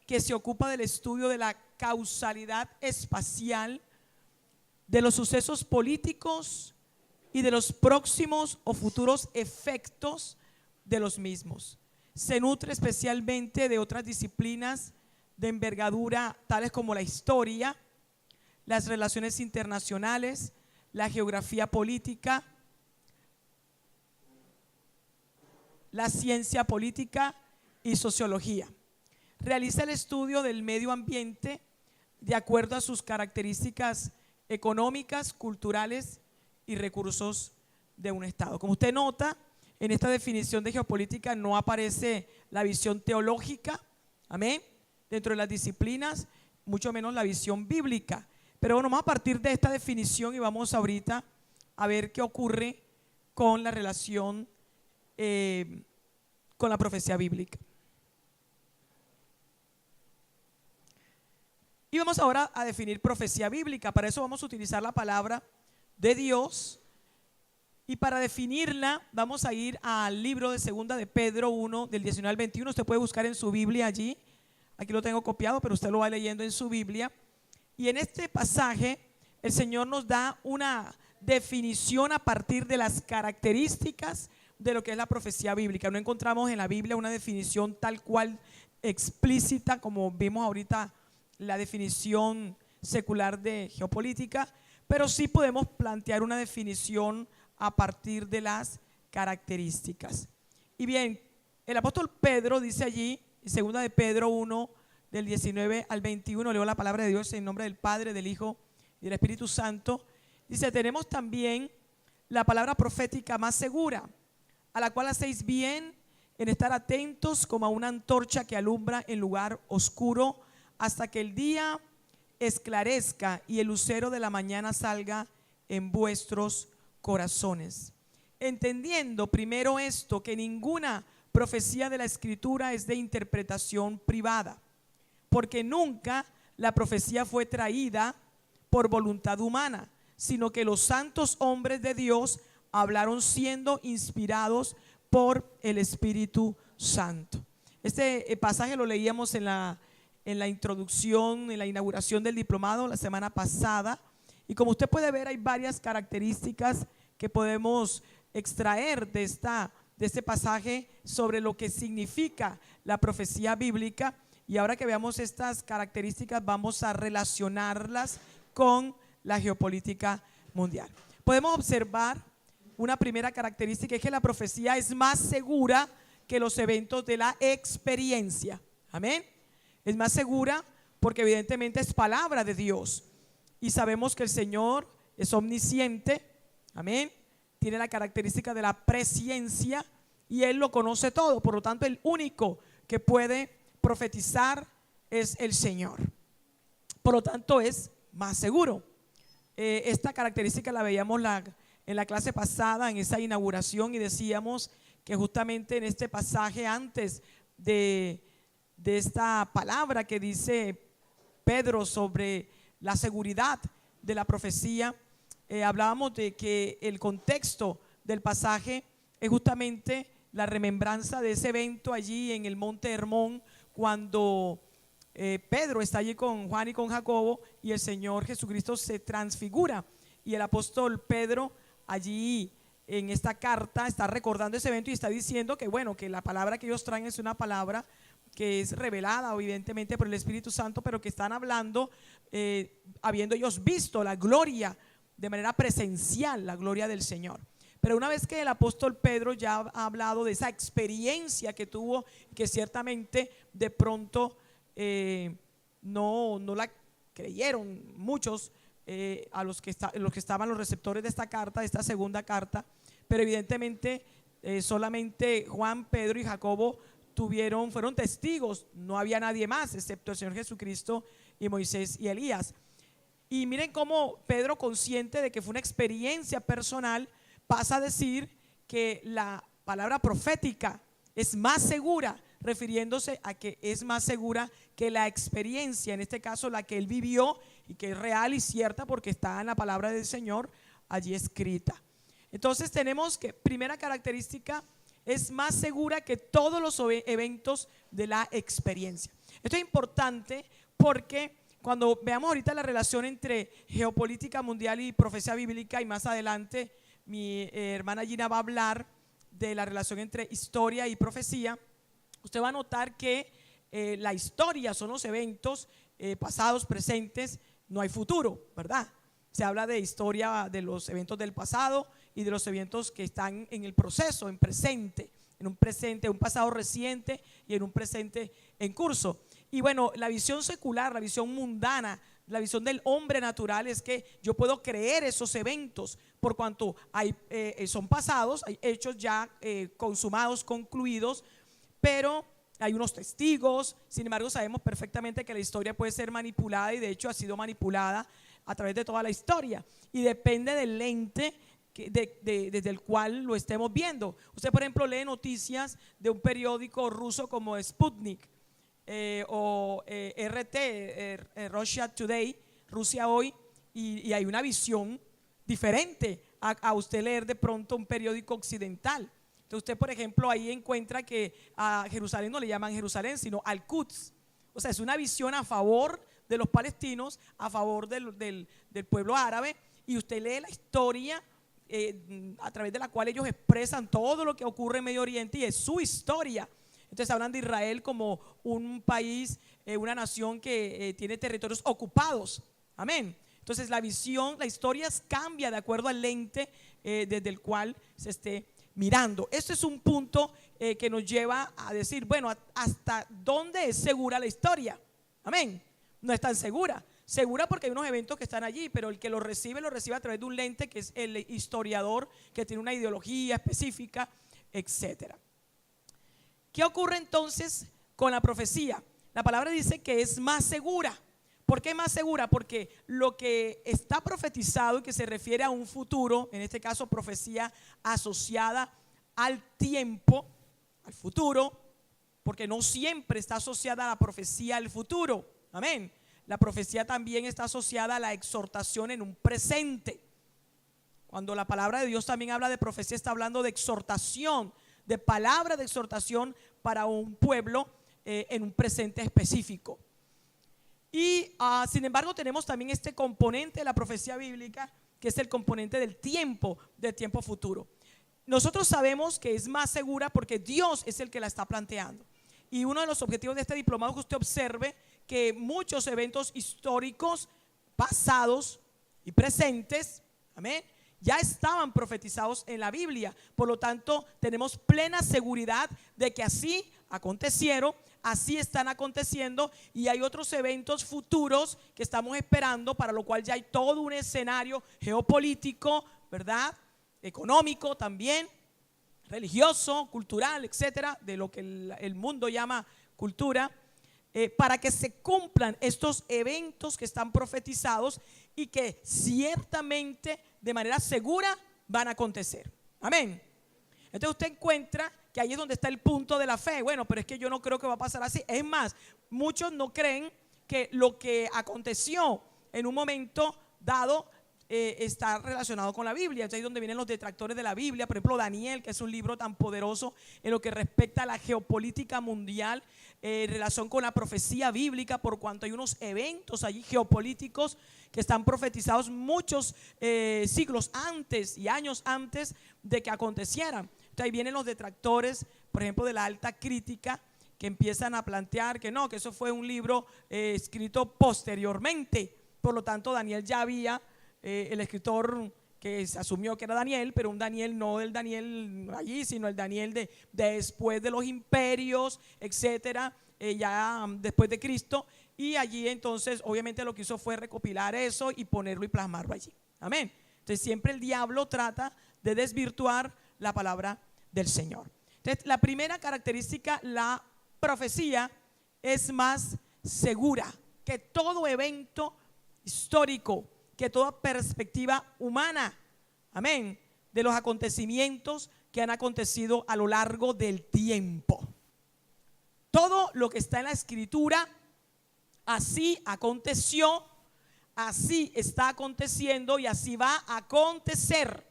que se ocupa del estudio de la causalidad espacial de los sucesos políticos y de los próximos o futuros efectos de los mismos. Se nutre especialmente de otras disciplinas de envergadura tales como la historia, las relaciones internacionales, la geografía política, la ciencia política y sociología. Realiza el estudio del medio ambiente de acuerdo a sus características económicas, culturales y recursos de un Estado. Como usted nota, en esta definición de geopolítica no aparece la visión teológica, amén, dentro de las disciplinas, mucho menos la visión bíblica. Pero bueno, vamos a partir de esta definición y vamos ahorita a ver qué ocurre con la relación con la profecía bíblica. Y vamos ahora a definir profecía bíblica. Para eso vamos a utilizar la palabra de Dios. Y para definirla vamos a ir al libro de Segunda de Pedro 1, del 19 al 21. Usted puede buscar en su Biblia allí. Aquí lo tengo copiado, pero usted lo va leyendo en su Biblia. Y en este pasaje el Señor nos da una definición a partir de las características de lo que es la profecía bíblica. No encontramos en la Biblia una definición tal cual explícita como vimos ahorita la definición secular de geopolítica, pero sí podemos plantear una definición a partir de las características. Y bien, el apóstol Pedro dice allí, en segunda de Pedro 1, del 19 al 21, leo la palabra de Dios en nombre del Padre, del Hijo y del Espíritu Santo. Dice: tenemos también la palabra profética más segura, a la cual hacéis bien en estar atentos como a una antorcha que alumbra en lugar oscuro, hasta que el día esclarezca y el lucero de la mañana salga en vuestros corazones. Entendiendo primero esto, que ninguna profecía de la Escritura es de interpretación privada, porque nunca la profecía fue traída por voluntad humana, sino que los santos hombres de Dios hablaron siendo inspirados por el Espíritu Santo. Este pasaje lo leíamos en la introducción, en la inauguración del diplomado la semana pasada, y como usted puede ver hay varias características que podemos extraer de este pasaje sobre lo que significa la profecía bíblica. Y ahora que veamos estas características vamos a relacionarlas con la geopolítica mundial. Podemos observar una primera característica, es que la profecía es más segura que los eventos de la experiencia. Amén. Es más segura porque evidentemente es palabra de Dios y sabemos que el Señor es omnisciente, amén, tiene la característica de la presciencia y Él lo conoce todo. Por lo tanto, el único que puede profetizar es el Señor. Por lo tanto, es más seguro. Esta característica la veíamos en la clase pasada, en esa inauguración, y decíamos que justamente en este pasaje, antes de esta palabra que dice Pedro sobre la seguridad de la profecía, hablábamos de que el contexto del pasaje es justamente la remembranza de ese evento allí en el monte Hermón, cuando Pedro está allí con Juan y con Jacobo y el Señor Jesucristo se transfigura, y el apóstol Pedro allí en esta carta está recordando ese evento y está diciendo que bueno, que la palabra que ellos traen es una palabra que es revelada evidentemente por el Espíritu Santo, pero que están hablando habiendo ellos visto la gloria de manera presencial, la gloria del Señor. Pero una vez que el apóstol Pedro ya ha hablado de esa experiencia que tuvo, que ciertamente de pronto no la creyeron muchos a los que estaban los receptores de esta carta, de esta segunda carta, pero evidentemente solamente Juan, Pedro y Jacobo fueron testigos, no había nadie más excepto el Señor Jesucristo y Moisés y Elías. Y miren cómo Pedro, consciente de que fue una experiencia personal, pasa a decir que la palabra profética es más segura, refiriéndose a que es más segura que la experiencia, en este caso la que él vivió y que es real y cierta porque está en la palabra del Señor allí escrita. Entonces tenemos que, primera característica, es más segura que todos los eventos de la experiencia. Esto es importante porque cuando veamos ahorita la relación entre geopolítica mundial y profecía bíblica, y más adelante mi hermana Gina va a hablar de la relación entre historia y profecía, usted va a notar que la historia son los eventos pasados, presentes, no hay futuro, ¿verdad? Se habla de historia de los eventos del pasado y de los eventos que están en el proceso, en presente, un pasado reciente y en un presente en curso. Y bueno, la visión secular, la visión mundana, la visión del hombre natural es que yo puedo creer esos eventos por cuanto son pasados, hay hechos ya consumados, concluidos, pero hay unos testigos. Sin embargo, sabemos perfectamente que la historia puede ser manipulada, y de hecho ha sido manipulada a través de toda la historia, y depende del lente desde el cual lo estemos viendo. Usted, por ejemplo, lee noticias de un periódico ruso como Sputnik o RT, Russia Today, Rusia Hoy, y hay una visión diferente a usted leer de pronto un periódico occidental. Entonces usted, por ejemplo, ahí encuentra que a Jerusalén no le llaman Jerusalén, sino Al-Quds. O sea, es una visión a favor de los palestinos, a favor del pueblo árabe, y usted lee la historia a través de la cual ellos expresan todo lo que ocurre en Medio Oriente, y es su historia. Entonces hablan de Israel como un país, una nación que tiene territorios ocupados. Amén. Entonces la visión, la historia cambia de acuerdo al lente desde el cual se esté mirando. Este es un punto que nos lleva a decir, bueno, ¿hasta dónde es segura la historia? Amén. No es tan segura. Segura porque hay unos eventos que están allí, pero el que lo recibe a través de un lente que es el historiador, que tiene una ideología específica, etcétera. ¿Qué ocurre entonces con la profecía? La palabra dice que es más segura. ¿Por qué más segura? Porque lo que está profetizado y que se refiere a un futuro, en este caso profecía asociada al tiempo, al futuro, porque no siempre está asociada a la profecía al futuro. Amén. La profecía también está asociada a la exhortación en un presente. Cuando la palabra de Dios también habla de profecía, está hablando de exhortación, de palabra de exhortación para un pueblo en un presente específico. Y sin embargo tenemos también este componente de la profecía bíblica, que es el componente del tiempo futuro. Nosotros sabemos que es más segura porque Dios es el que la está planteando. Y uno de los objetivos de este diplomado es que usted observe que muchos eventos históricos pasados y presentes, amén, ya estaban profetizados en la Biblia. Por lo tanto, tenemos plena seguridad de que así acontecieron, así están aconteciendo, y hay otros eventos futuros que estamos esperando, para lo cual ya hay todo un escenario geopolítico, ¿verdad? Económico también, religioso, cultural, etcétera, de lo que el mundo llama cultura, para que se cumplan estos eventos que están profetizados y que ciertamente de manera segura van a acontecer. Amén. Entonces usted encuentra que ahí es donde está el punto de la fe. Bueno, pero es que yo no creo que va a pasar así. Es más, muchos no creen que lo que aconteció en un momento dado está relacionado con la Biblia. Entonces ahí es donde vienen los detractores de la Biblia. Por ejemplo, Daniel, que es un libro tan poderoso en lo que respecta a la geopolítica mundial, en relación con la profecía bíblica, por cuanto hay unos eventos allí geopolíticos que están profetizados muchos siglos antes y años antes de que acontecieran. Entonces ahí vienen los detractores, por ejemplo, de la alta crítica, que empiezan a plantear que no, que eso fue un libro escrito posteriormente. Por lo tanto, Daniel ya había el escritor que se asumió que era Daniel, pero un Daniel no del Daniel allí, sino el Daniel de después de los imperios, etcétera, ya después de Cristo. Y allí entonces obviamente lo que hizo fue recopilar eso y ponerlo y plasmarlo allí. Amén. Entonces siempre el diablo trata de desvirtuar la palabra del Señor. Entonces la primera característica, la profecía es más segura que todo evento histórico, que toda perspectiva humana, amén, de los acontecimientos que han acontecido a lo largo del tiempo. Todo lo que está en la Escritura, así aconteció, así está aconteciendo y así va a acontecer.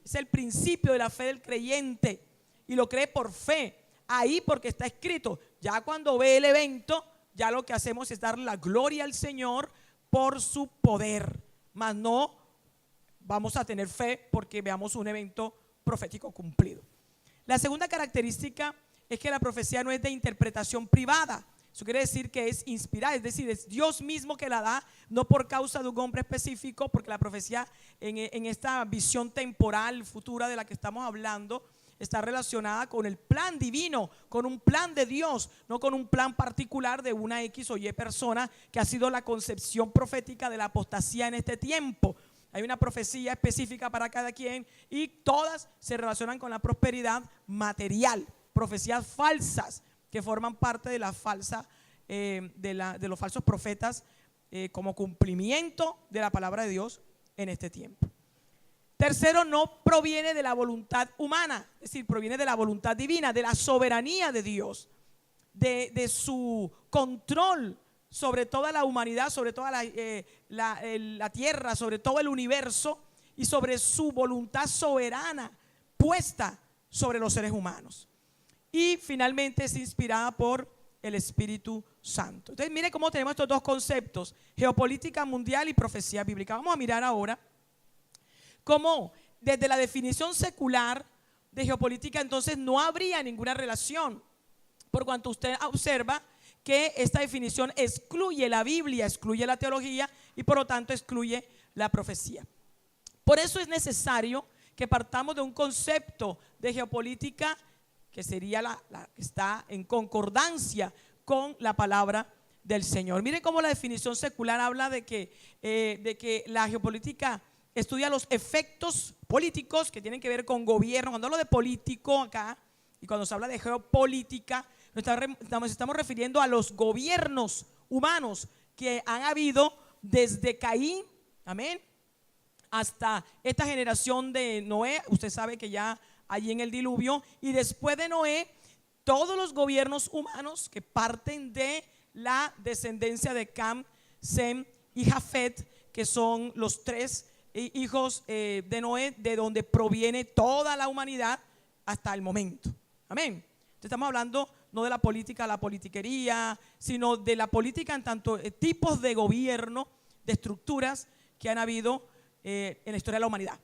Es el principio de la fe del creyente. y lo cree por fe, ahí porque está escrito. Ya cuando ve el evento, ya lo que hacemos es dar la gloria al Señor por su poder, mas no vamos a tener fe porque veamos un evento profético cumplido. La segunda característica es que la profecía no es de interpretación privada. Eso quiere decir que es inspirada, es decir, es Dios mismo que la da, no por causa de un hombre específico, porque la profecía en esta visión temporal futura de la que estamos hablando está relacionada con el plan divino, con un plan de Dios, no con un plan particular de una X o Y persona, que ha sido la concepción profética de la apostasía en este tiempo. Hay una profecía específica para cada quien y todas se relacionan con la prosperidad material, profecías falsas que forman parte de la falsa, de los falsos profetas, como cumplimiento de la palabra de Dios en este tiempo. Tercero, no proviene de la voluntad humana, es decir, proviene de la voluntad divina, de la soberanía de Dios, de su control sobre toda la humanidad, sobre toda la tierra, sobre todo el universo y sobre su voluntad soberana puesta sobre los seres humanos. Y finalmente es inspirada por el Espíritu Santo. Entonces mire cómo tenemos estos dos conceptos: geopolítica mundial y profecía bíblica. Vamos a mirar ahora cómo desde la definición secular de geopolítica entonces no habría ninguna relación, por cuanto usted observa que esta definición excluye la Biblia, excluye la teología y por lo tanto excluye la profecía. Por eso es necesario que partamos de un concepto de geopolítica que sería la que está en concordancia con la palabra del Señor. Miren cómo la definición secular habla de que la geopolítica estudia los efectos políticos que tienen que ver con gobierno. Cuando hablo de político acá y cuando se habla de geopolítica, nos estamos refiriendo a los gobiernos humanos que han habido desde Caín, amén, hasta esta generación de Noé. Usted sabe que ya allí en el diluvio, y después de Noé, todos los gobiernos humanos que parten de la descendencia de Cam, Sem y Jafet, que son los tres hijos de Noé, de donde proviene toda la humanidad hasta el momento. Amén. Entonces estamos hablando no de la política, la politiquería, sino de la política en tanto tipos de gobierno, de estructuras que han habido en la historia de la humanidad.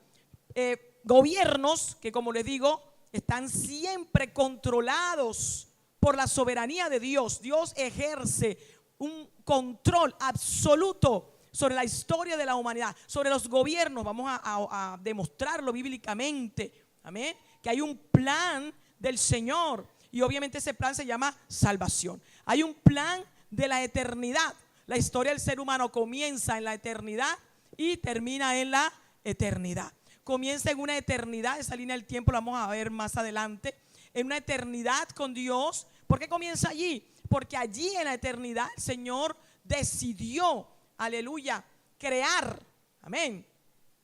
Gobiernos que, como les digo, están siempre controlados por la soberanía de Dios. Dios ejerce un control absoluto sobre la historia de la humanidad, sobre los gobiernos. Vamos a demostrarlo bíblicamente, amén, que hay un plan del Señor y obviamente ese plan se llama salvación. Hay un plan de la eternidad. La historia del ser humano comienza en la eternidad y termina en la eternidad. Comienza en una eternidad, esa línea del tiempo la vamos a ver más adelante, en una eternidad con Dios. ¿Por qué comienza allí? Porque allí en la eternidad el Señor decidió, aleluya, crear, amén,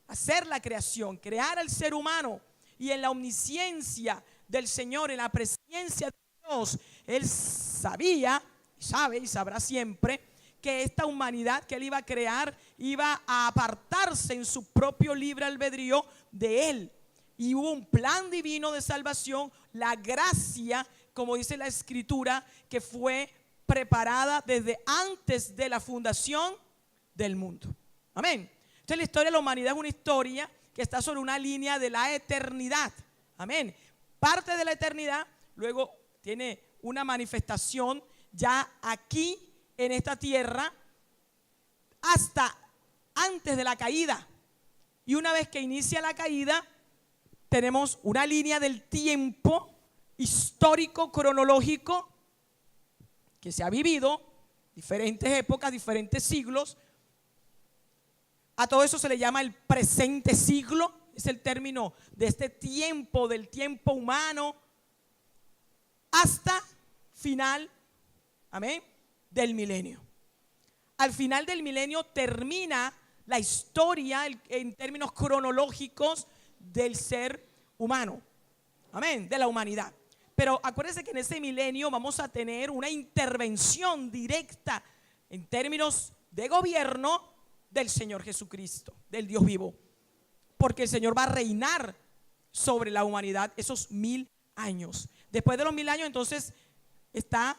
hacer la creación, crear al ser humano, y en la omnisciencia del Señor, en la presencia de Dios, Él sabía, sabe y sabrá siempre que esta humanidad que Él iba a crear iba a apartarse en su propio libre albedrío de Él. Y hubo un plan divino de salvación, la gracia, como dice la Escritura, que fue preparada desde antes de la fundación del mundo. Amén. Entonces la historia de la humanidad es una historia que está sobre una línea de la eternidad. Amén. Parte de la eternidad, luego tiene una manifestación ya aquí en esta tierra hasta antes de la caída. Y una vez que inicia la caída, tenemos una línea del tiempo histórico, cronológico, que se ha vivido, diferentes épocas, diferentes siglos. A todo eso se le llama el presente siglo, es el término de este tiempo, del tiempo humano, hasta final, amén, del milenio. Al final del milenio termina la historia en términos cronológicos del ser humano, amén, de la humanidad. Pero acuérdense que en ese milenio vamos a tener una intervención directa en términos de gobierno del Señor Jesucristo, del Dios vivo, porque el Señor va a reinar sobre la humanidad esos 1000 años. Después de los 1000 años entonces está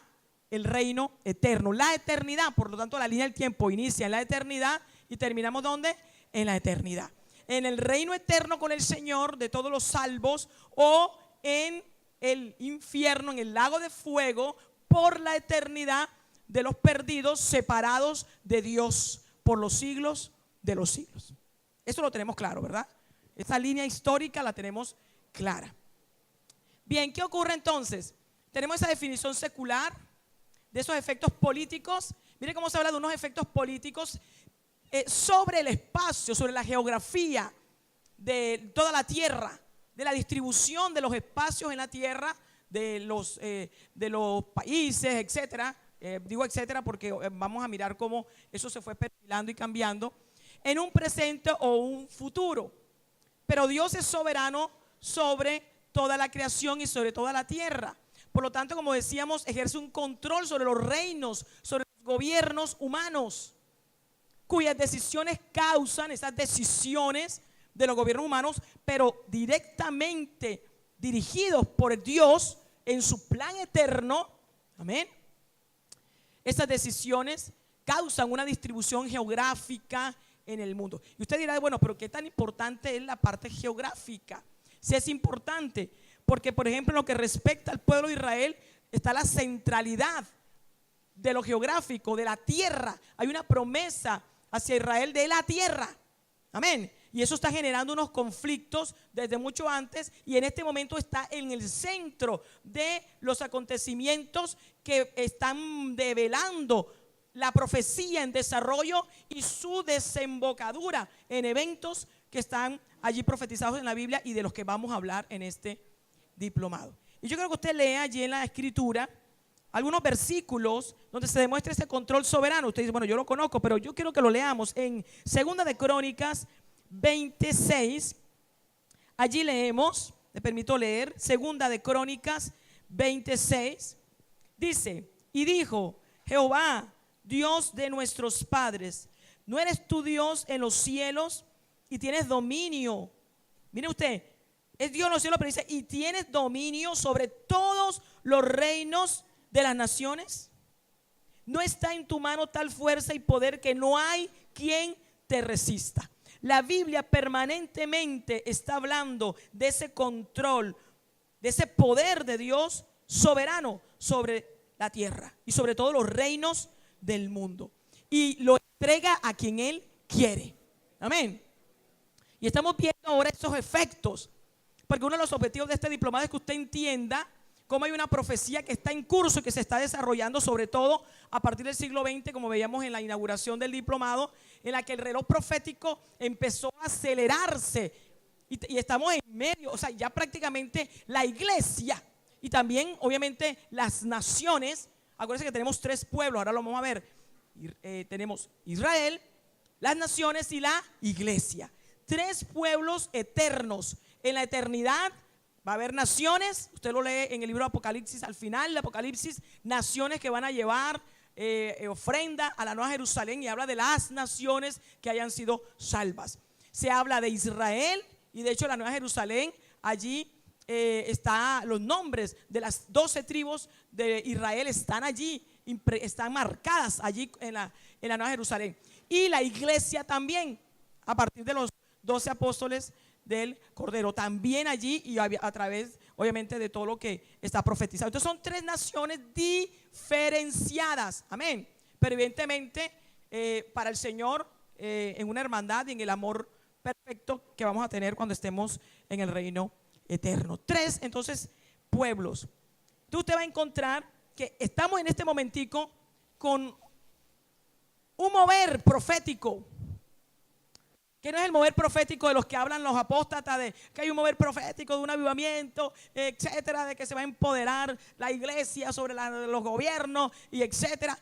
el reino eterno, la eternidad. Por lo tanto, la línea del tiempo inicia en la eternidad y terminamos ¿dónde? En la eternidad. En el reino eterno con el Señor de todos los salvos, o en el infierno, en el lago de fuego, por la eternidad de los perdidos, separados de Dios por los siglos de los siglos. Eso lo tenemos claro, ¿verdad? Esa línea histórica la tenemos clara. Bien, ¿qué ocurre entonces? Tenemos esa definición secular de esos efectos políticos. Mire cómo se habla de unos efectos políticos sobre el espacio, sobre la geografía de toda la tierra, de la distribución de los espacios en la tierra, de los países, etcétera. Digo etcétera porque vamos a mirar cómo eso se fue perfilando y cambiando en un presente o un futuro. Pero Dios es soberano sobre toda la creación y sobre toda la tierra. Por lo tanto, como decíamos, ejerce un control sobre los reinos, sobre los gobiernos humanos, cuyas decisiones causan esas decisiones de los gobiernos humanos, pero directamente dirigidos por Dios en su plan eterno. Amén. Esas decisiones causan una distribución geográfica en el mundo. Y usted dirá, bueno, pero ¿qué tan importante es la parte geográfica? Sí es importante, porque por ejemplo en lo que respecta al pueblo de Israel está la centralidad de lo geográfico, de la tierra. Hay una promesa hacia Israel de la tierra. Amén. Y eso está generando unos conflictos desde mucho antes, y en este momento está en el centro de los acontecimientos que están develando la profecía en desarrollo y su desembocadura en eventos que están allí profetizados en la Biblia y de los que vamos a hablar en este diplomado. Y yo creo que usted lea allí en la escritura algunos versículos donde se demuestra ese control soberano. Usted dice, bueno, yo lo conozco, pero yo quiero que lo leamos en Segunda de Crónicas 26. Allí leemos, me permito leer, Segunda de Crónicas 26. Dice, y dijo Jehová, Dios de nuestros padres, ¿no eres tú Dios en los cielos y tienes dominio? Mire usted, es Dios en los cielos, pero dice, y tienes dominio sobre todos los reinos de las naciones. ¿No está en tu mano tal fuerza y poder que no hay quien te resista? La Biblia permanentemente está hablando de ese control, de ese poder de Dios soberano sobre la tierra y sobre todos los reinos del mundo, y lo entrega a quien Él quiere. Amén. Y estamos viendo ahora esos efectos, porque uno de los objetivos de este diplomado es que usted entienda cómo hay una profecía que está en curso y que se está desarrollando, sobre todo a partir del siglo XX, como veíamos en la inauguración del diplomado, en la que el reloj profético empezó a acelerarse, y estamos en medio, o sea, ya prácticamente la iglesia y también obviamente las naciones. Acuérdense que tenemos tres pueblos, ahora lo vamos a ver. Tenemos Israel, las naciones y la iglesia. Tres pueblos eternos. En la eternidad va a haber naciones, usted lo lee en el libro de Apocalipsis, al final de Apocalipsis, naciones que van a llevar ofrenda a la Nueva Jerusalén, y habla de las naciones que hayan sido salvas. Se habla de Israel, y de hecho la Nueva Jerusalén, allí están los nombres de las 12 tribus de Israel, están allí, están marcadas allí en la Nueva Jerusalén. Y la iglesia también, a partir de los 12 apóstoles del Cordero, también allí, y a través obviamente de todo lo que está profetizado. Entonces son tres naciones diferenciadas, amén, pero evidentemente para el Señor en una hermandad y en el amor perfecto que vamos a tener cuando estemos en el reino eterno. Tres, entonces, pueblos. Entonces usted va a encontrar que estamos en este momentico con un mover profético, que no es el mover profético de los que hablan los apóstatas, de que hay un mover profético de un avivamiento, etcétera, de que se va a empoderar la iglesia sobre los gobiernos y etcétera.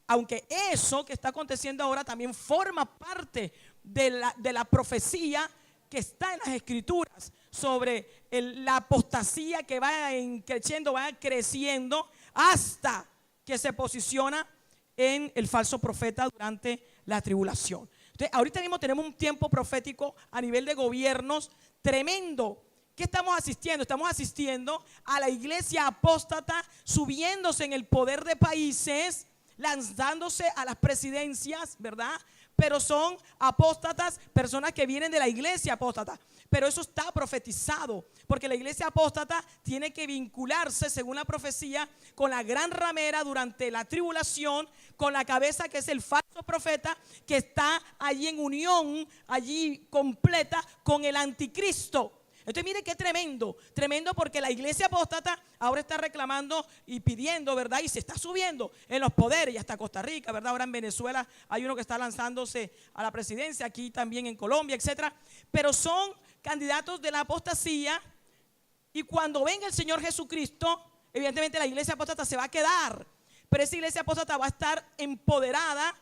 Aunque eso que está aconteciendo ahora también forma parte de la profecía que está en las escrituras sobre la apostasía que va creciendo, va creciendo hasta que se posiciona en el falso profeta durante la tribulación. Entonces, ahorita mismo tenemos un tiempo profético a nivel de gobiernos tremendo, ¿Qué estamos asistiendo? Estamos asistiendo a la iglesia apóstata subiéndose en el poder de países, lanzándose a las presidencias, ¿verdad? Pero son apóstatas, personas que vienen de la iglesia apóstata. Pero eso está profetizado, porque la iglesia apóstata tiene que vincularse, según la profecía, con la gran ramera durante la tribulación, con la cabeza que es el falso profeta, que está allí en unión, allí completa con el anticristo. Entonces mire qué tremendo, tremendo, porque la iglesia apóstata ahora está reclamando y pidiendo, ¿verdad? Y se está subiendo en los poderes, y hasta Costa Rica, ¿verdad? Ahora en Venezuela hay uno que está lanzándose a la presidencia, aquí también en Colombia, etcétera. Pero son candidatos de la apostasía, y cuando venga el Señor Jesucristo, evidentemente la iglesia apóstata se va a quedar, pero esa iglesia apóstata va a estar empoderada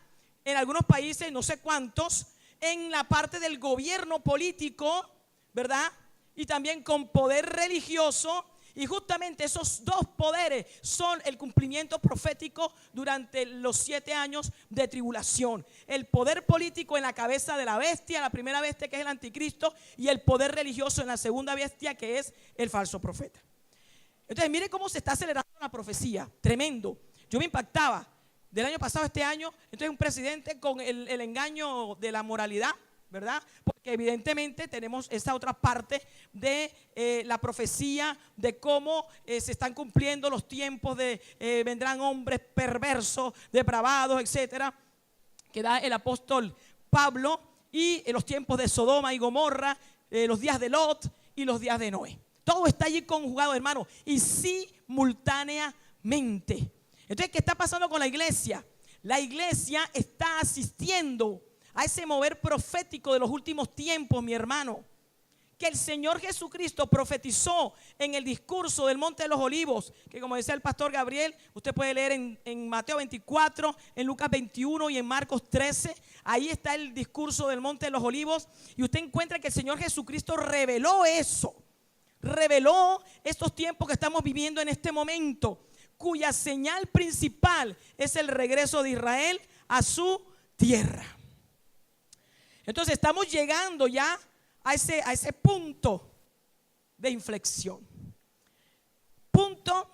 en algunos países, no sé cuántos, en la parte del gobierno político, ¿verdad? Y también con poder religioso, y justamente esos dos poderes son el cumplimiento profético durante los 7 años de tribulación. El poder político en la cabeza de la bestia, la primera bestia, que es el anticristo, y el poder religioso en la segunda bestia, que es el falso profeta. Entonces mire cómo se está acelerando la profecía, tremendo. Yo me impactaba del año pasado a este año. Entonces un presidente con el engaño de la moralidad, ¿verdad? Porque evidentemente tenemos esa otra parte de la profecía, de cómo se están cumpliendo los tiempos de vendrán hombres perversos, depravados, etcétera, que da el apóstol Pablo, y los tiempos de Sodoma y Gomorra, los días de Lot y los días de Noé. Todo está allí conjugado, hermano, y simultáneamente. Entonces, ¿qué está pasando con la iglesia? La iglesia está asistiendo a ese mover profético de los últimos tiempos, mi hermano, que el Señor Jesucristo profetizó en el discurso del Monte de los Olivos, que como decía el pastor Gabriel, usted puede leer en Mateo 24, en Lucas 21 y en Marcos 13. Ahí está el discurso del Monte de los Olivos, y usted encuentra que el Señor Jesucristo reveló eso, reveló estos tiempos que estamos viviendo en este momento, cuya señal principal es el regreso de Israel a su tierra. Entonces estamos llegando ya a ese punto de inflexión. Punto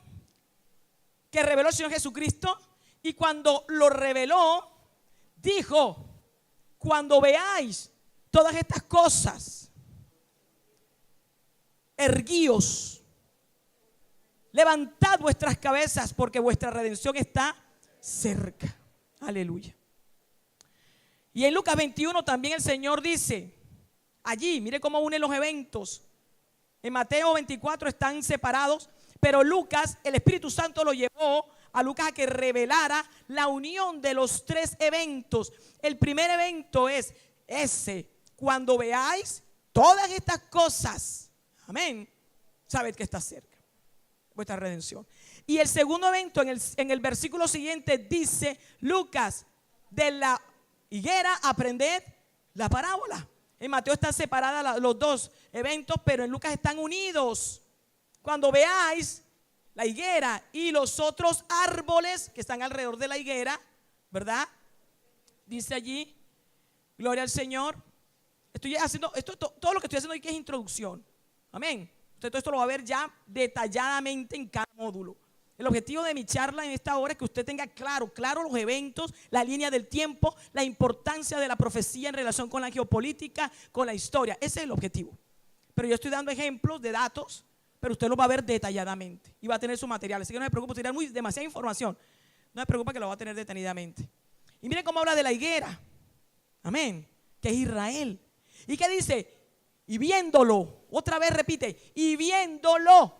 que reveló el Señor Jesucristo, y cuando lo reveló, dijo: cuando veáis todas estas cosas, erguíos, levantad vuestras cabezas, porque vuestra redención está cerca. Aleluya. Y en Lucas 21 también el Señor dice, allí, mire cómo une los eventos. En Mateo 24 están separados, pero Lucas, el Espíritu Santo lo llevó a Lucas a que revelara la unión de los 3 eventos. El primer evento es ese: cuando veáis todas estas cosas, amén, sabed que está cerca vuestra redención. Y el segundo evento, en el versículo siguiente, dice Lucas: de la higuera aprended la parábola. En Mateo están separadas los dos eventos, pero en Lucas están unidos. Cuando veáis la higuera y los otros árboles que están alrededor de la higuera, ¿verdad? Dice allí, gloria al Señor. Estoy haciendo todo lo que estoy haciendo aquí es introducción. Amén. Usted todo esto lo va a ver ya detalladamente en cada módulo. El objetivo de mi charla en esta hora es que usted tenga claro los eventos, la línea del tiempo, la importancia de la profecía en relación con la geopolítica, con la historia. Ese es el objetivo. Pero yo estoy dando ejemplos de datos, pero usted los va a ver detalladamente y va a tener su material. Así que no se preocupe, usted tiene demasiada información. No se preocupe, que lo va a tener detenidamente. Y mire cómo habla de la higuera. Amén. Que es Israel. ¿Y qué dice? Y viéndolo, otra vez repite, y viéndolo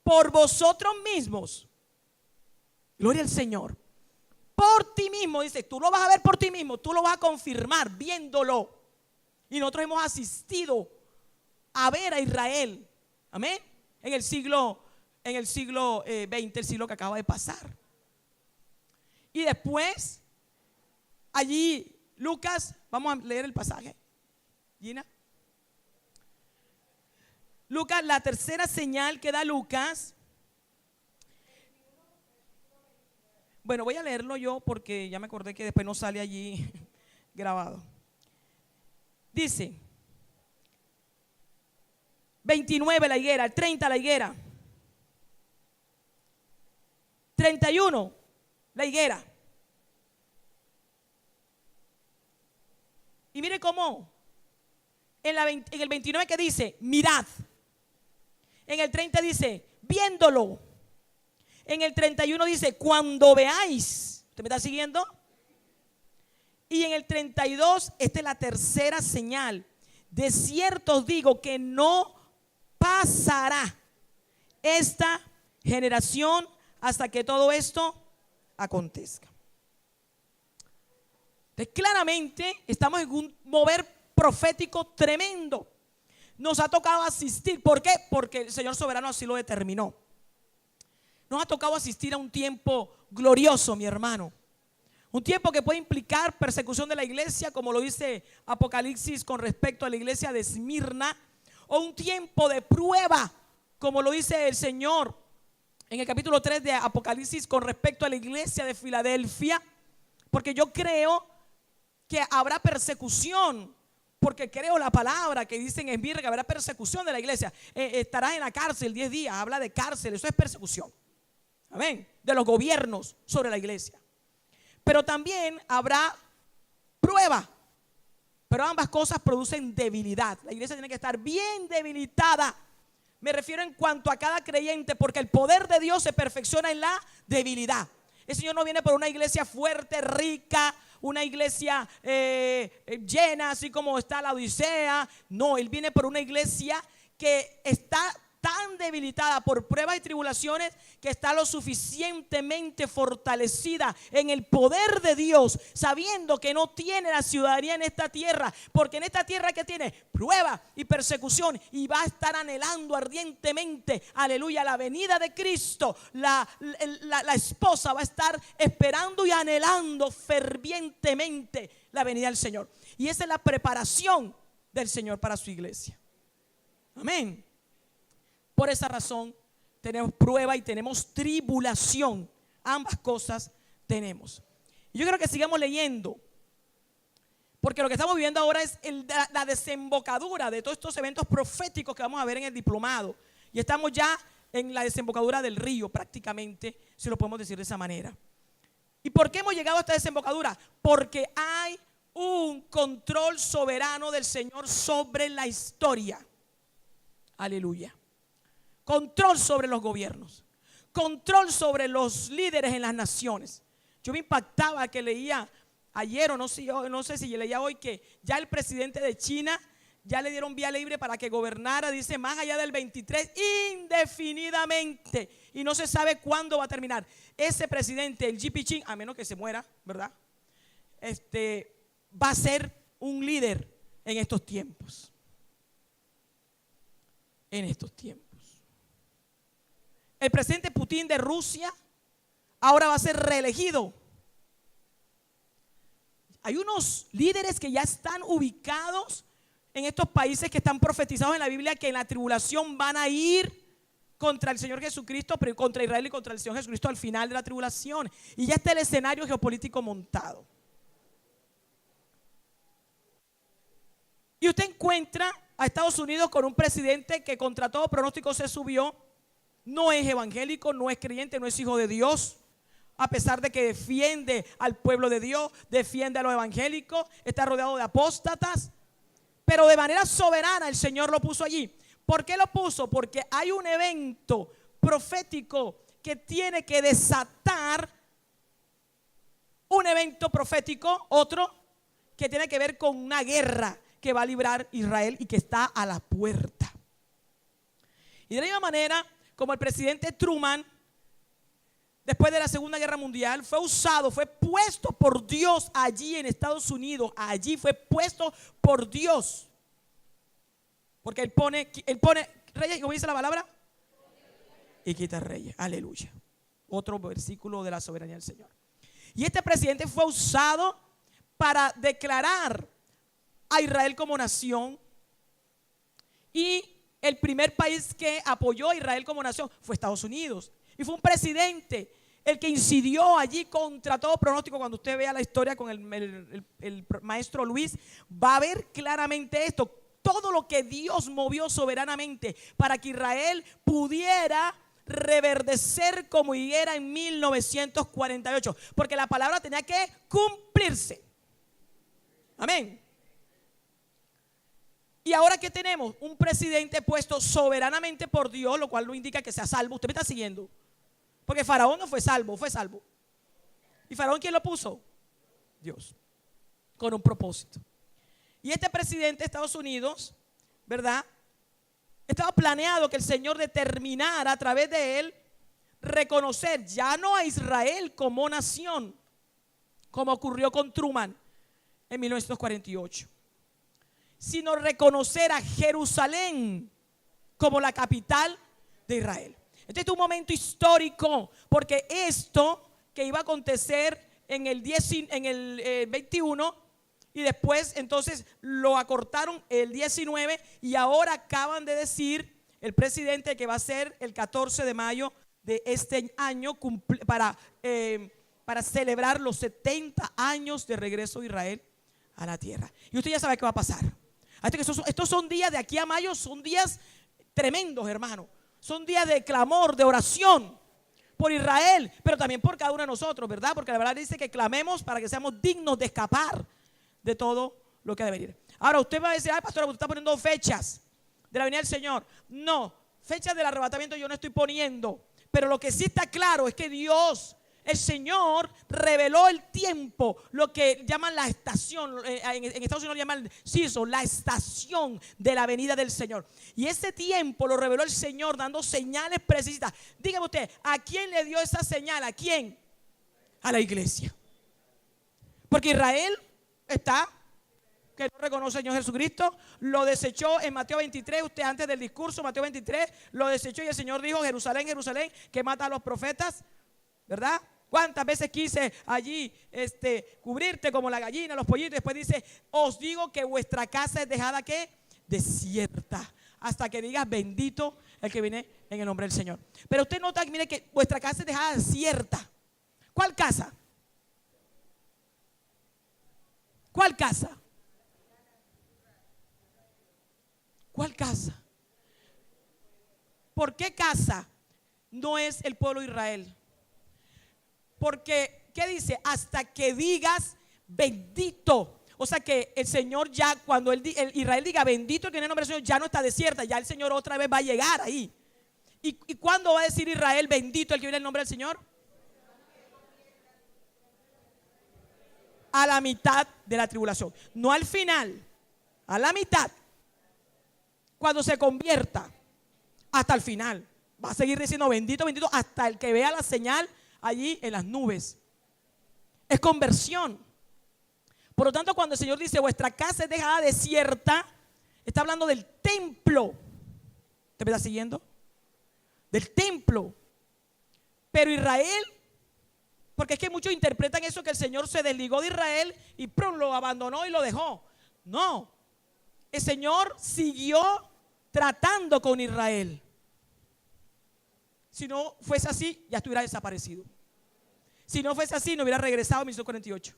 por vosotros mismos. Gloria al Señor. Por ti mismo, dice, tú lo vas a ver por ti mismo, tú lo vas a confirmar viéndolo. Y nosotros hemos asistido a ver a Israel, amén, en el siglo XX, el siglo que acaba de pasar. Y después, allí, Lucas, vamos a leer el pasaje, Gina. Lucas, la tercera señal que da Lucas. Bueno, voy a leerlo yo porque ya me acordé que después no sale allí grabado. Dice, 29 la higuera, el 30 la higuera, 31 la higuera. Y mire cómo en el 29 que dice mirad, en el 30 dice viéndolo, en el 31 dice cuando veáis. ¿Usted me está siguiendo? Y en el 32, esta es la tercera señal. De cierto os digo que no pasará esta generación hasta que todo esto acontezca. Entonces, claramente estamos en un mover profético tremendo. Nos ha tocado asistir. ¿Por qué? Porque el Señor soberano así lo determinó. Nos ha tocado asistir a un tiempo glorioso, mi hermano. Un tiempo que puede implicar persecución de la iglesia, como lo dice Apocalipsis con respecto a la iglesia de Esmirna, o un tiempo de prueba, como lo dice el Señor en el capítulo 3 de Apocalipsis con respecto a la iglesia de Filadelfia, porque yo creo que habrá persecución, porque creo la palabra que dice en Esmirna que habrá persecución de la iglesia. Estarás en la cárcel 10 días, habla de cárcel, eso es persecución. Amén. De los gobiernos sobre la iglesia. Pero también habrá prueba. Pero ambas cosas producen debilidad. La iglesia tiene que estar bien debilitada. Me refiero en cuanto a cada creyente, porque el poder de Dios se perfecciona en la debilidad. El Señor no viene por una iglesia fuerte, rica, una iglesia llena, así como está la Odisea. No, Él viene por una iglesia que está tan debilitada por pruebas y tribulaciones, que está lo suficientemente fortalecida en el poder de Dios, sabiendo que no tiene la ciudadanía en esta tierra, porque en esta tierra que tiene prueba y persecución, y va a estar anhelando ardientemente, aleluya, la venida de Cristo. La esposa va a estar esperando y anhelando fervientemente la venida del Señor, y esa es la preparación del Señor para su iglesia. Amén. Por esa razón tenemos prueba y tenemos tribulación. Ambas cosas tenemos. Y yo creo que sigamos leyendo, porque lo que estamos viviendo ahora es la desembocadura de todos estos eventos proféticos que vamos a ver en el diplomado. Y estamos ya en la desembocadura del río prácticamente, si lo podemos decir de esa manera. ¿Y por qué hemos llegado a esta desembocadura? Porque hay un control soberano del Señor sobre la historia. Aleluya. Control sobre los gobiernos, control sobre los líderes en las naciones. Yo me impactaba que leía ayer, o no sé si leía hoy, que ya el presidente de China ya le dieron vía libre para que gobernara, dice, más allá del 23, indefinidamente, y no se sabe cuándo va a terminar. Ese presidente, el Xi Jinping, a menos que se muera, ¿verdad? Va a ser un líder en estos tiempos. En estos tiempos. El presidente Putin de Rusia ahora va a ser reelegido. Hay unos líderes que ya están ubicados en estos países que están profetizados en la Biblia, que en la tribulación van a ir contra el Señor Jesucristo, pero contra Israel y contra el Señor Jesucristo al final de la tribulación. Y ya está el escenario geopolítico montado. Y usted encuentra a Estados Unidos con un presidente que contra todo pronóstico se subió. No es evangélico, no es creyente, no es hijo de Dios, a pesar de que defiende al pueblo de Dios, defiende a los evangélicos, está rodeado de apóstatas, pero de manera soberana el Señor lo puso allí. ¿Por qué lo puso? Porque hay un evento profético que tiene que desatar, un evento profético, otro, que tiene que ver con una guerra que va a librar Israel y que está a la puerta. Y de la misma manera, como el presidente Truman, después de la Segunda Guerra Mundial, fue usado, fue puesto por Dios allí en Estados Unidos. Allí fue puesto por Dios. Porque Él pone reyes, ¿cómo dice la palabra? Y quita reyes, aleluya. Otro versículo de la soberanía del Señor. Y este presidente fue usado para declarar a Israel como nación. Y el primer país que apoyó a Israel como nación fue Estados Unidos. Y fue un presidente el que incidió allí contra todo pronóstico. Cuando usted vea la historia con el maestro Luis, va a ver claramente esto. todo lo que Dios movió soberanamente para que Israel pudiera reverdecer como higuera en 1948, porque la palabra tenía que cumplirse. Amén. Y ahora, ¿qué tenemos? Un presidente puesto soberanamente por Dios, lo cual no indica que sea salvo. ¿Usted me está siguiendo? Porque Faraón no fue salvo, fue salvo. ¿Y Faraón quién lo puso? Dios, con un propósito. Y este presidente de Estados Unidos, ¿verdad? Estaba planeado que el Señor determinara a través de él reconocer ya no a Israel como nación, como ocurrió con Truman en 1948, sino reconocer a Jerusalén como la capital de Israel. Este es un momento histórico, porque esto que iba a acontecer en el 21, y después entonces lo acortaron el 19, y ahora acaban de decir el presidente que va a ser el 14 de mayo de este año para celebrar los 70 años de regreso de Israel a la tierra. Y usted ya sabe qué va a pasar. Estos son días de aquí a mayo, son días tremendos, hermano. Son días de clamor, de oración por Israel, pero también por cada uno de nosotros, ¿verdad? Porque la verdad dice que clamemos para que seamos dignos de escapar de todo lo que ha de venir. Ahora usted va a decir: ay, pastora, usted está poniendo fechas de la venida del Señor. No, fechas del arrebatamiento yo no estoy poniendo, pero lo que sí está claro es que Dios, el Señor, reveló el tiempo, lo que llaman la estación, en Estados Unidos llaman season, la estación de la venida del Señor. Y ese tiempo lo reveló el Señor dando señales precisas. Dígame usted, ¿a quién le dio esa señal? ¿A quién? A la iglesia. Porque Israel está, que no reconoce al Señor Jesucristo, lo desechó en Mateo 23, usted antes del discurso, Mateo 23, lo desechó y el Señor dijo: Jerusalén, Jerusalén, que mata a los profetas, ¿verdad? ¿Cuántas veces quise allí cubrirte como la gallina, los pollitos? Después dice: os digo que vuestra casa es dejada, ¿qué? Desierta, hasta que digas: bendito el que viene en el nombre del Señor. Pero usted nota, mire, que vuestra casa es dejada desierta. ¿Cuál casa? ¿Cuál casa? ¿Cuál casa? ¿Por qué casa no es el pueblo de Israel? Porque, ¿qué dice? Hasta que digas: bendito. O sea que el Señor ya, cuando Israel diga: bendito el que viene en el nombre del Señor, ya no está desierta, ya el Señor otra vez va a llegar ahí. ¿Y cuándo va a decir Israel: bendito el que viene en el nombre del Señor? A la mitad de la tribulación, no al final, a la mitad. Cuando se convierta, hasta el final, va a seguir diciendo: bendito, bendito, hasta el que vea la señal allí en las nubes. Es conversión. Por lo tanto, cuando el Señor dice: vuestra casa es dejada desierta, está hablando del templo. ¿Te me está siguiendo? Del templo. Pero Israel, porque es que muchos interpretan eso, que el Señor se desligó de Israel y pronto lo abandonó y lo dejó. No, el Señor siguió tratando con Israel. Si no fuese así, ya estuviera desaparecido. Si no fuese así, no hubiera regresado en 1948.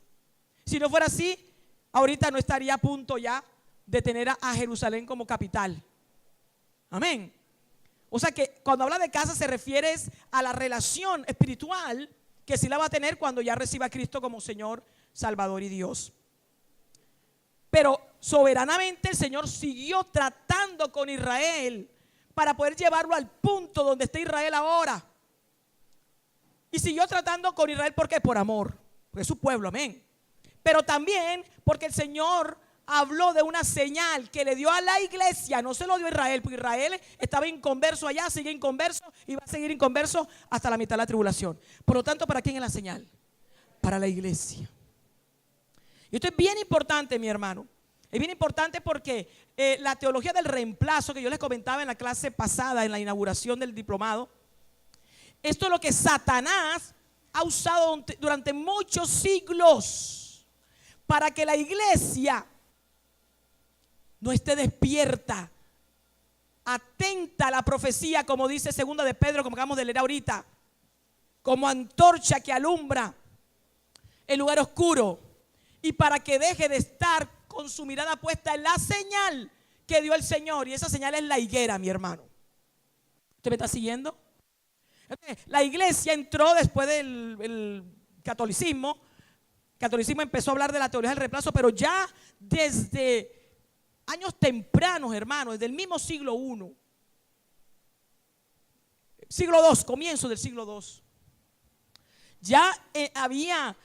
Si no fuera así, ahorita no estaría a punto ya de tener a Jerusalén como capital. Amén. O sea que cuando habla de casa se refiere a la relación espiritual que sí la va a tener cuando ya reciba a Cristo como Señor, Salvador y Dios. Pero soberanamente el Señor siguió tratando con Israel para poder llevarlo al punto donde está Israel ahora. Y siguió tratando con Israel, ¿por qué? Por amor, porque es su pueblo, amén. Pero también porque el Señor habló de una señal que le dio a la iglesia, no se lo dio a Israel, porque Israel estaba inconverso allá, sigue inconverso y va a seguir inconverso hasta la mitad de la tribulación. Por lo tanto, ¿para quién es la señal? Para la iglesia. Y esto es bien importante, mi hermano. Es bien importante porque la teología del reemplazo que yo les comentaba en la clase pasada, en la inauguración del diplomado, esto es lo que Satanás ha usado durante muchos siglos para que la iglesia no esté despierta, atenta a la profecía, como dice 2 de Pedro, como acabamos de leer ahorita, como antorcha que alumbra el lugar oscuro, y para que deje de estar con su mirada puesta en la señal que dio el Señor, y esa señal es la higuera, mi hermano. ¿Usted me está siguiendo? La iglesia entró después del catolicismo. El catolicismo empezó a hablar de la teología del reemplazo, pero ya desde años tempranos, hermanos, desde el mismo siglo I, siglo II, comienzo del siglo II, ya había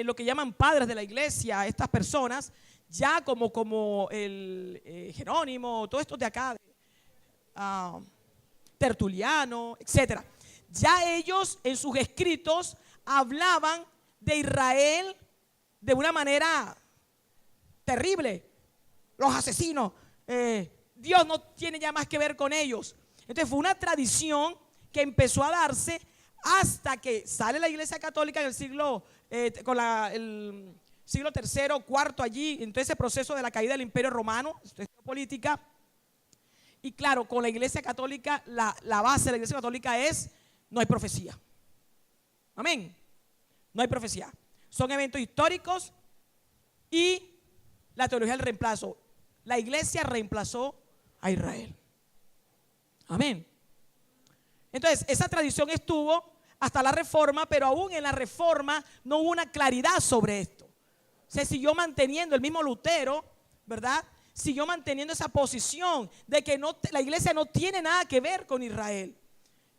lo que llaman padres de la iglesia, estas personas, ya como el Jerónimo, todos estos de acá, Tertuliano, etcétera. Ya ellos en sus escritos hablaban de Israel de una manera terrible. Los asesinos, Dios no tiene ya más que ver con ellos. Entonces fue una tradición que empezó a darse hasta que sale la Iglesia Católica en el siglo, el siglo III, IV allí, en todo ese proceso de la caída del Imperio Romano, política. Y claro, con la Iglesia Católica, la base de la Iglesia Católica es: no hay profecía. Amén. No hay profecía. Son eventos históricos y la teología del reemplazo. La iglesia reemplazó a Israel. Amén. Entonces, esa tradición estuvo hasta la Reforma, pero aún en la Reforma no hubo una claridad sobre esto. Se siguió manteniendo, el mismo Lutero, ¿verdad?, siguió manteniendo esa posición de que la iglesia no tiene nada que ver con Israel.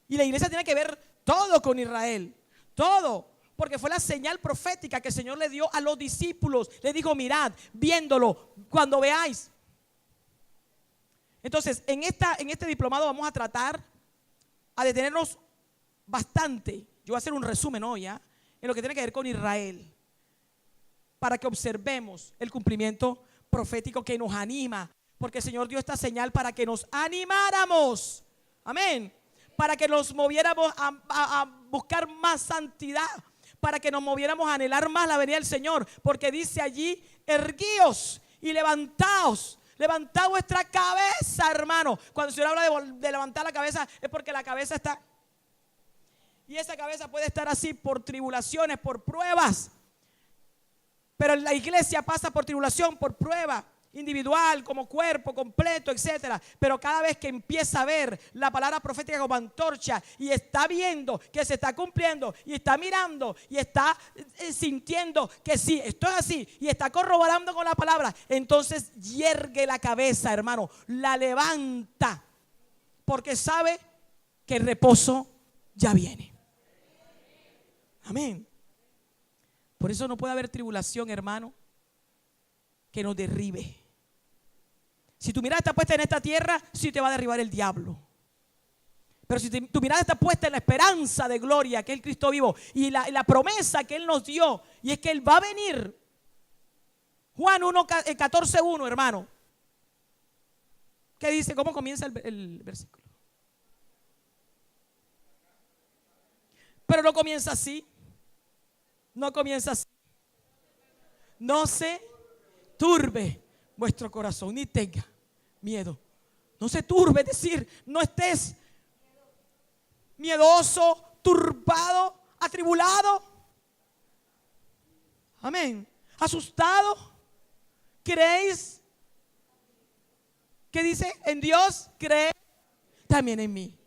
Y la iglesia tiene que ver todo con Israel, todo, porque fue la señal profética que el Señor le dio a los discípulos. Le dijo: mirad, viéndolo, cuando veáis. Entonces, en este diplomado vamos a tratar a detenernos bastante. Yo voy a hacer un resumen hoy, en lo que tiene que ver con Israel, para que observemos el cumplimiento profético que nos anima, porque el Señor dio esta señal para que nos animáramos. Amén. Para que nos moviéramos a buscar más santidad, para que nos moviéramos a anhelar más la venida del Señor, porque dice allí: erguíos y levantaos. Levantad vuestra cabeza, hermano. Cuando el Señor habla de levantar la cabeza, es porque la cabeza está, y esa cabeza puede estar así por tribulaciones, por pruebas. Pero la iglesia pasa por tribulación, por prueba individual, como cuerpo completo, etcétera. Pero cada vez que empieza a ver la palabra profética como antorcha y está viendo que se está cumpliendo, y está mirando y está sintiendo que sí, esto es así, y está corroborando con la palabra, entonces yergue la cabeza, hermano, la levanta, porque sabe que el reposo ya viene. Amén. Por eso no puede haber tribulación, hermano, que nos derribe. Si tu mirada está puesta en esta tierra, sí te va a derribar el diablo. Pero si tu mirada está puesta en la esperanza de gloria, que es el Cristo vivo, y la promesa que Él nos dio, y es que Él va a venir. Juan 14:1, hermano. ¿Qué dice? ¿Cómo comienza el versículo? Pero no comienza así. No comienza así. No se turbe vuestro corazón, ni tenga miedo. No se turbe, es decir, no estés miedoso, turbado, atribulado. Amén. Asustado. ¿Creéis? ¿Qué dice? En Dios, cree también en mí.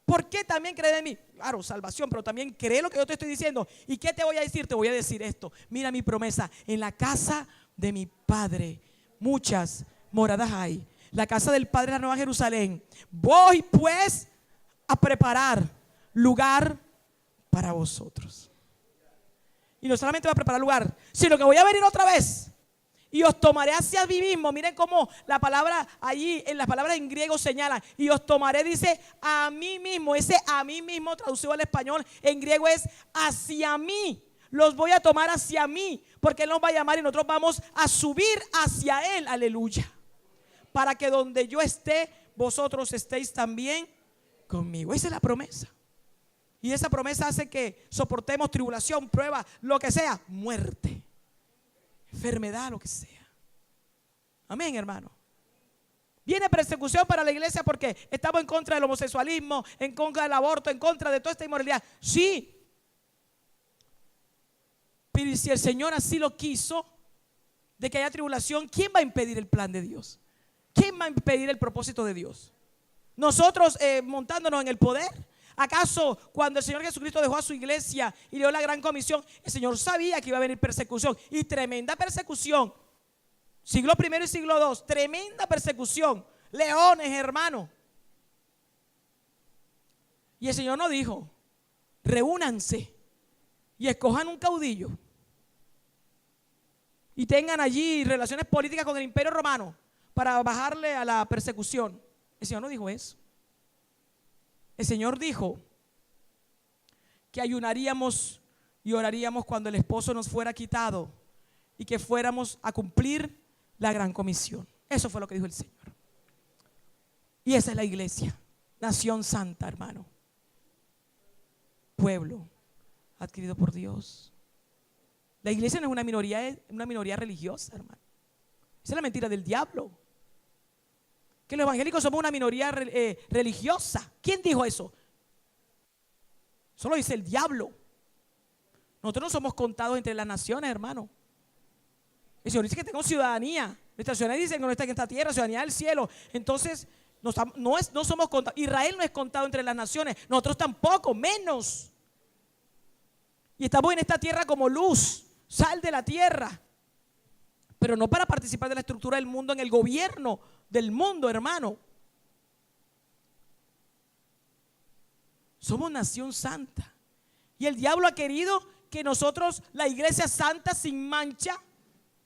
¿Por qué también cree en mí? Claro, salvación, pero también cree lo que yo te estoy diciendo. ¿Y qué te voy a decir? Te voy a decir esto. Mira mi promesa: en la casa de mi Padre muchas moradas hay. La casa del Padre es la Nueva Jerusalén. Voy pues a preparar lugar para vosotros. Y no solamente voy a preparar lugar, sino que voy a venir otra vez y os tomaré hacia mí mismo. Miren cómo la palabra allí, en las palabras en griego señala: y os tomaré, dice, a mí mismo. Ese a mí mismo, traducido al español, en griego es hacia mí. Los voy a tomar hacia mí, porque Él nos va a llamar y nosotros vamos a subir hacia Él. Aleluya. Para que donde yo esté, vosotros estéis también conmigo. Esa es la promesa. Y esa promesa hace que soportemos tribulación, prueba, lo que sea, muerte, enfermedad, lo que sea. Amén, hermano. Viene persecución para la iglesia porque estamos en contra del homosexualismo, en contra del aborto, en contra de toda esta inmoralidad. Sí. Pero si el Señor así lo quiso, de que haya tribulación, ¿quién va a impedir el plan de Dios? ¿Quién va a impedir el propósito de Dios? Nosotros montándonos en el poder. ¿Acaso cuando el Señor Jesucristo dejó a su iglesia y le dio la gran comisión, el Señor sabía que iba a venir persecución, y tremenda persecución? Siglo I y siglo II, tremenda persecución, leones, hermano. Y el Señor nos dijo: reúnanse y escojan un caudillo y tengan allí relaciones políticas con el Imperio Romano para bajarle a la persecución. El Señor no dijo eso. El Señor dijo que ayunaríamos y oraríamos cuando el esposo nos fuera quitado y que fuéramos a cumplir la gran comisión. Eso fue lo que dijo el Señor. Y esa es la iglesia, nación santa, hermano. Pueblo adquirido por Dios. La iglesia no es una minoría religiosa, hermano. Esa es la mentira del diablo. Que los evangélicos somos una minoría religiosa. ¿Quién dijo eso? Solo dice el diablo. Nosotros no somos contados entre las naciones, hermano. El Señor dice que tenemos ciudadanía. Nuestra ciudadanía dice que no está en esta tierra, ciudadanía del cielo. Entonces, no somos contados. Israel no es contado entre las naciones. Nosotros tampoco, menos. Y estamos en esta tierra como luz, sal de la tierra. Pero no para participar de la estructura del mundo, en el gobierno del mundo, hermano. Somos nación santa. Y el diablo ha querido que nosotros, la iglesia santa sin mancha,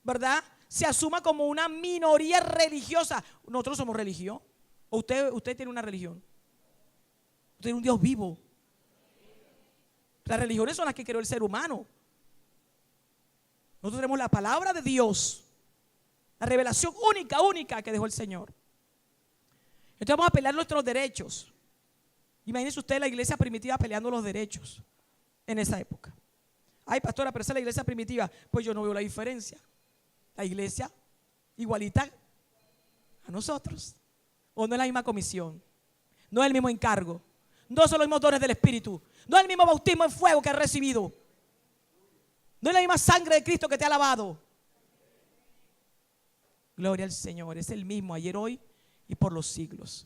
¿verdad?, se asuma como una minoría religiosa. Nosotros somos religión. ¿O usted tiene una religión? Usted tiene un Dios vivo. Las religiones son las que creó el ser humano. Nosotros tenemos la palabra de Dios, la revelación única que dejó el Señor. Entonces vamos a pelear nuestros derechos. Imagínense usted la iglesia primitiva peleando los derechos en esa época. Ay, pastora, pero esa es la iglesia primitiva. Pues yo no veo la diferencia. La iglesia igualita a nosotros. O no es la misma comisión, no es el mismo encargo, no son los mismos dones del Espíritu, no es el mismo bautismo en fuego que has recibido, no es la misma sangre de Cristo que te ha lavado. Gloria al Señor, es el mismo ayer, hoy y por los siglos.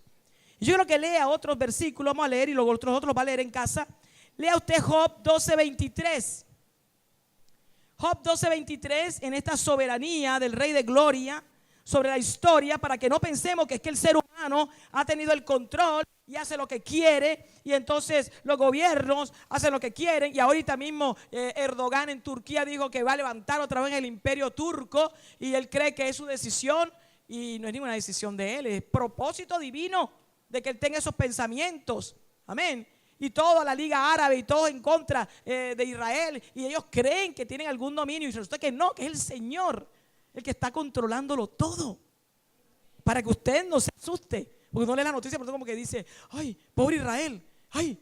Y yo quiero que lea otros versículos, vamos a leer y luego otros va a leer en casa. Lea usted Job 12:23. Job 12:23, en esta soberanía del Rey de Gloria sobre la historia, para que no pensemos que es que el ser humano ha tenido el control y hace lo que quiere, y entonces los gobiernos hacen lo que quieren. Y ahorita mismo Erdogan en Turquía dijo que va a levantar otra vez el imperio turco, y él cree que es su decisión, y no es ninguna decisión de él, es propósito divino de que él tenga esos pensamientos. Amén. Y toda la Liga Árabe y todos en contra de Israel, y ellos creen que tienen algún dominio, y resulta que no, que es el Señor el que está controlándolo todo, para que usted no se asuste, porque no lee la noticia, pero como que dice: ay, pobre Israel. Ay,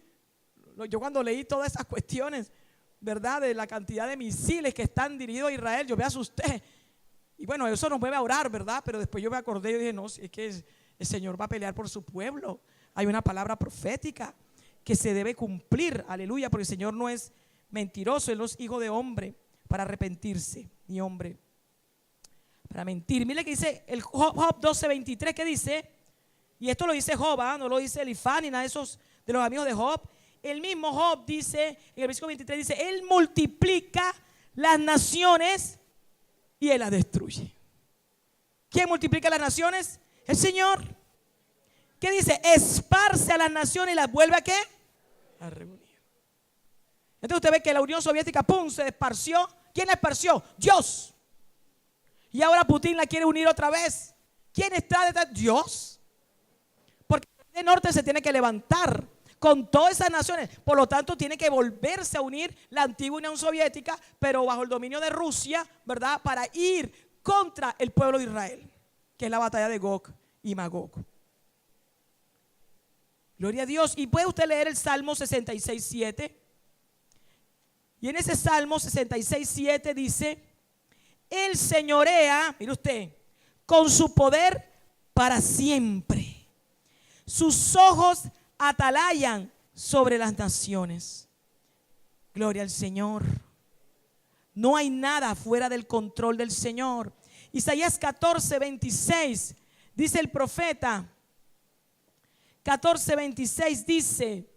yo cuando leí todas esas cuestiones, ¿verdad?, de la cantidad de misiles que están dirigidos a Israel, yo me asusté. Y bueno, eso nos mueve a orar, ¿verdad? Pero después yo me acordé y dije: no, si es que el Señor va a pelear por su pueblo. Hay una palabra profética que se debe cumplir, aleluya, porque el Señor no es mentiroso, Él no es hijo de hombre para arrepentirse, ni hombre para mentir. Mire que dice el Job 12:23, que dice, y esto lo dice Job, no lo dice Elifaz ni nada de esos de los amigos de Job. El mismo Job dice, en el versículo 23 dice: Él multiplica las naciones y Él las destruye. ¿Quién multiplica las naciones? El Señor. ¿Qué dice? Esparce a las naciones y las vuelve ¿a qué? A reunir. Entonces usted ve que la Unión Soviética, pum, se esparció. ¿Quién la esparció? Dios. Y ahora Putin la quiere unir otra vez. ¿Quién está detrás? Dios. Porque el norte se tiene que levantar con todas esas naciones. Por lo tanto, tiene que volverse a unir la antigua Unión Soviética, pero bajo el dominio de Rusia, ¿verdad?, para ir contra el pueblo de Israel, que es la batalla de Gog y Magog. Gloria a Dios. Y puede usted leer el Salmo 66:7. Y en ese Salmo 66:7 dice: Él señorea, mire usted, con su poder para siempre. Sus ojos atalayan sobre las naciones. Gloria al Señor. No hay nada fuera del control del Señor. Isaías 14:26 Dice el profeta 14:26, dice: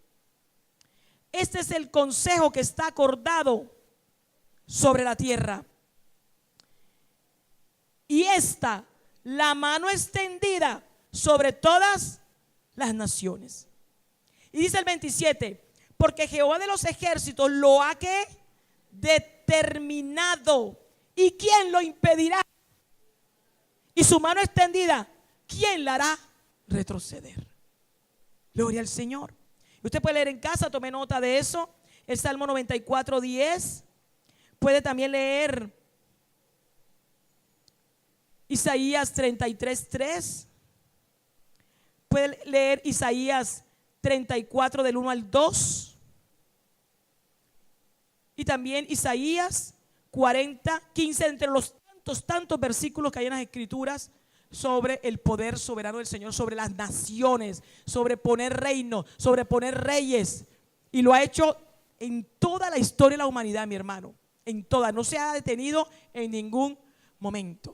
este es el consejo que está acordado sobre la tierra, y esta la mano extendida sobre todas las naciones. Y dice el 27: porque Jehová de los ejércitos lo ha que determinado, ¿y quién lo impedirá? Y su mano extendida, ¿quién la hará retroceder? Gloria al Señor. Usted puede leer en casa, tome nota de eso. El Salmo 94:10. Puede también leer Isaías 33:3. Puede leer Isaías 34 del 1 al 2. Y también Isaías 40:15, entre los tantos versículos que hay en las Escrituras sobre el poder soberano del Señor, sobre las naciones, sobre poner reinos, sobre poner reyes. Y lo ha hecho en toda la historia de la humanidad, mi hermano. En toda, no se ha detenido en ningún momento.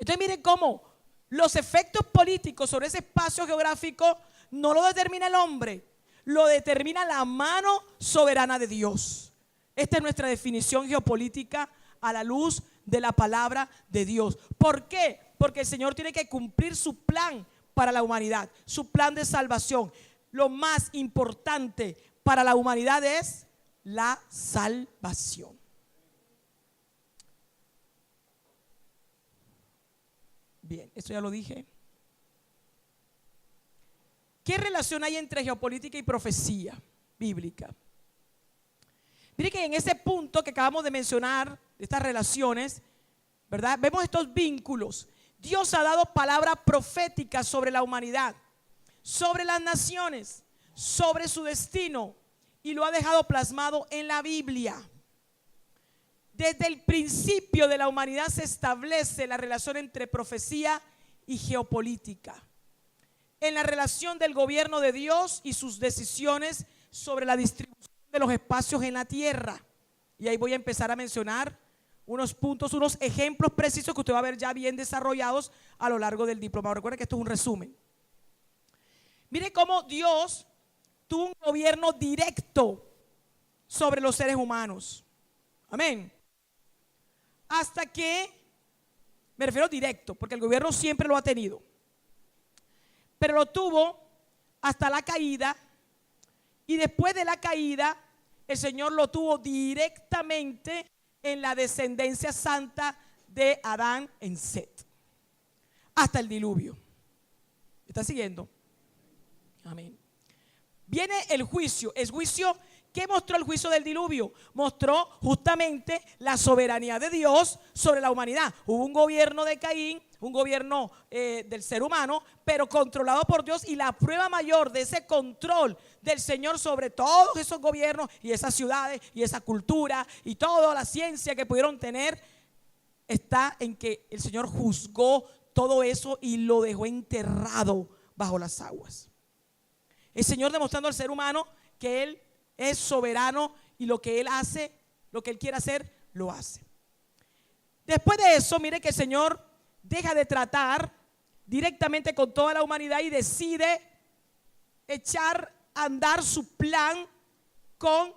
Entonces miren cómo los efectos políticos sobre ese espacio geográfico no lo determina el hombre, lo determina la mano soberana de Dios. Esta es nuestra definición geopolítica a la luz de la palabra de Dios. ¿Por qué? Porque el Señor tiene que cumplir su plan para la humanidad, su plan de salvación. Lo más importante para la humanidad es la salvación. Bien, esto ya lo dije. ¿Qué relación hay entre geopolítica y profecía bíblica? Mire que en ese punto que acabamos de mencionar, estas relaciones, ¿verdad? Vemos estos vínculos. Dios ha dado palabra profética sobre la humanidad, sobre las naciones, sobre su destino, y lo ha dejado plasmado en la Biblia. Desde el principio de la humanidad se establece la relación entre profecía y geopolítica, en la relación del gobierno de Dios y sus decisiones sobre la distribución de los espacios en la tierra. Y ahí voy a empezar a mencionar unos puntos, unos ejemplos precisos que usted va a ver ya bien desarrollados a lo largo del diplomado. Recuerde que esto es un resumen. Mire cómo Dios tuvo un gobierno directo sobre los seres humanos. Amén. Hasta que, me refiero directo, porque el gobierno siempre lo ha tenido, pero lo tuvo hasta la caída, y después de la caída el Señor lo tuvo directamente en la descendencia santa de Adán en Set, hasta el diluvio. ¿Está siguiendo? Amén. Viene el juicio. El juicio, ¿qué mostró el juicio del diluvio? Mostró justamente la soberanía de Dios sobre la humanidad. Hubo un gobierno de Caín, un gobierno del ser humano, pero controlado por Dios, y la prueba mayor de ese control del Señor sobre todos esos gobiernos y esas ciudades y esa cultura y toda la ciencia que pudieron tener está en que el Señor juzgó todo eso y lo dejó enterrado bajo las aguas. El Señor demostrando al ser humano que Él es soberano y lo que Él hace, lo que Él quiere hacer, lo hace. Después de eso, mire que el Señor deja de tratar directamente con toda la humanidad y decide echar a andar su plan con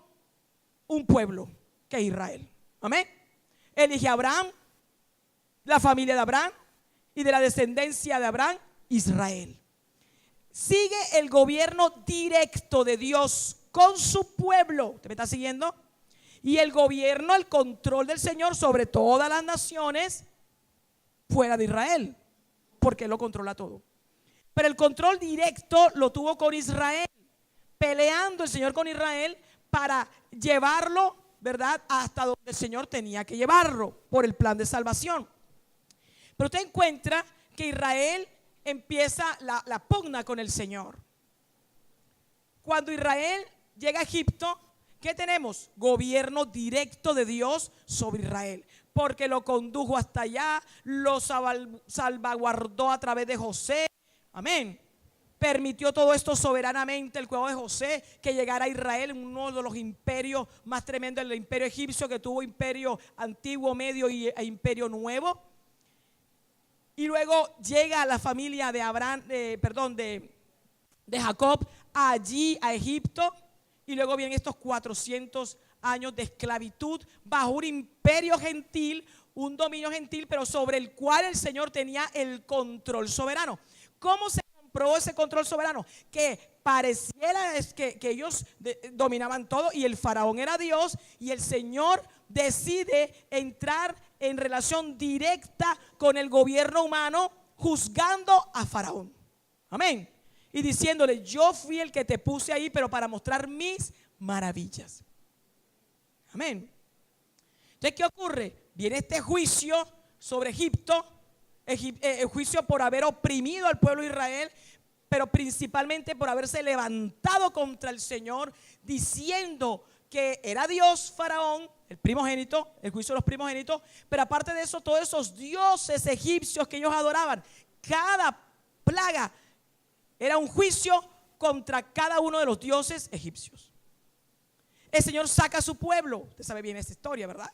un pueblo que es Israel. Amén. Elige a Abraham, la familia de Abraham, y de la descendencia de Abraham, Israel. Sigue el gobierno directo de Dios con su pueblo. ¿Usted me está siguiendo? Y el gobierno, el control del Señor sobre todas las naciones fuera de Israel, porque Él lo controla todo. Pero el control directo lo tuvo con Israel, peleando el Señor con Israel para llevarlo, ¿verdad?, hasta donde el Señor tenía que llevarlo por el plan de salvación. Pero usted encuentra que Israel empieza la pugna con el Señor. Cuando Israel llega a Egipto, ¿qué tenemos? Gobierno directo de Dios sobre Israel, porque lo condujo hasta allá, lo salvaguardó a través de José. Amén. permitió todo esto soberanamente, el cuidado de José, que llegara a Israel, uno de los imperios más tremendos, el imperio egipcio, que tuvo imperio antiguo, medio e imperio nuevo. Y luego llega la familia de Abraham, de Jacob allí a Egipto, y luego vienen estos 400 años de esclavitud bajo un imperio gentil, un dominio gentil, pero sobre el cual el Señor tenía el control soberano. ¿Cómo se comprobó ese control soberano? Que pareciera que ellos dominaban todo y el faraón era Dios, y el Señor decide entrar en relación directa con el gobierno humano, juzgando a faraón. Amén. Y diciéndole: yo fui el que te puse ahí, pero para mostrar mis maravillas. Amén. Entonces, ¿qué ocurre? Viene este juicio sobre Egipto, juicio por haber oprimido al pueblo de Israel, pero principalmente por haberse levantado contra el Señor, diciendo que era Dios Faraón, el primogénito, el juicio de los primogénitos. Pero aparte de eso, todos esos dioses egipcios que ellos adoraban, cada plaga era un juicio contra cada uno de los dioses egipcios. El Señor saca a su pueblo, usted sabe bien esta historia, ¿verdad?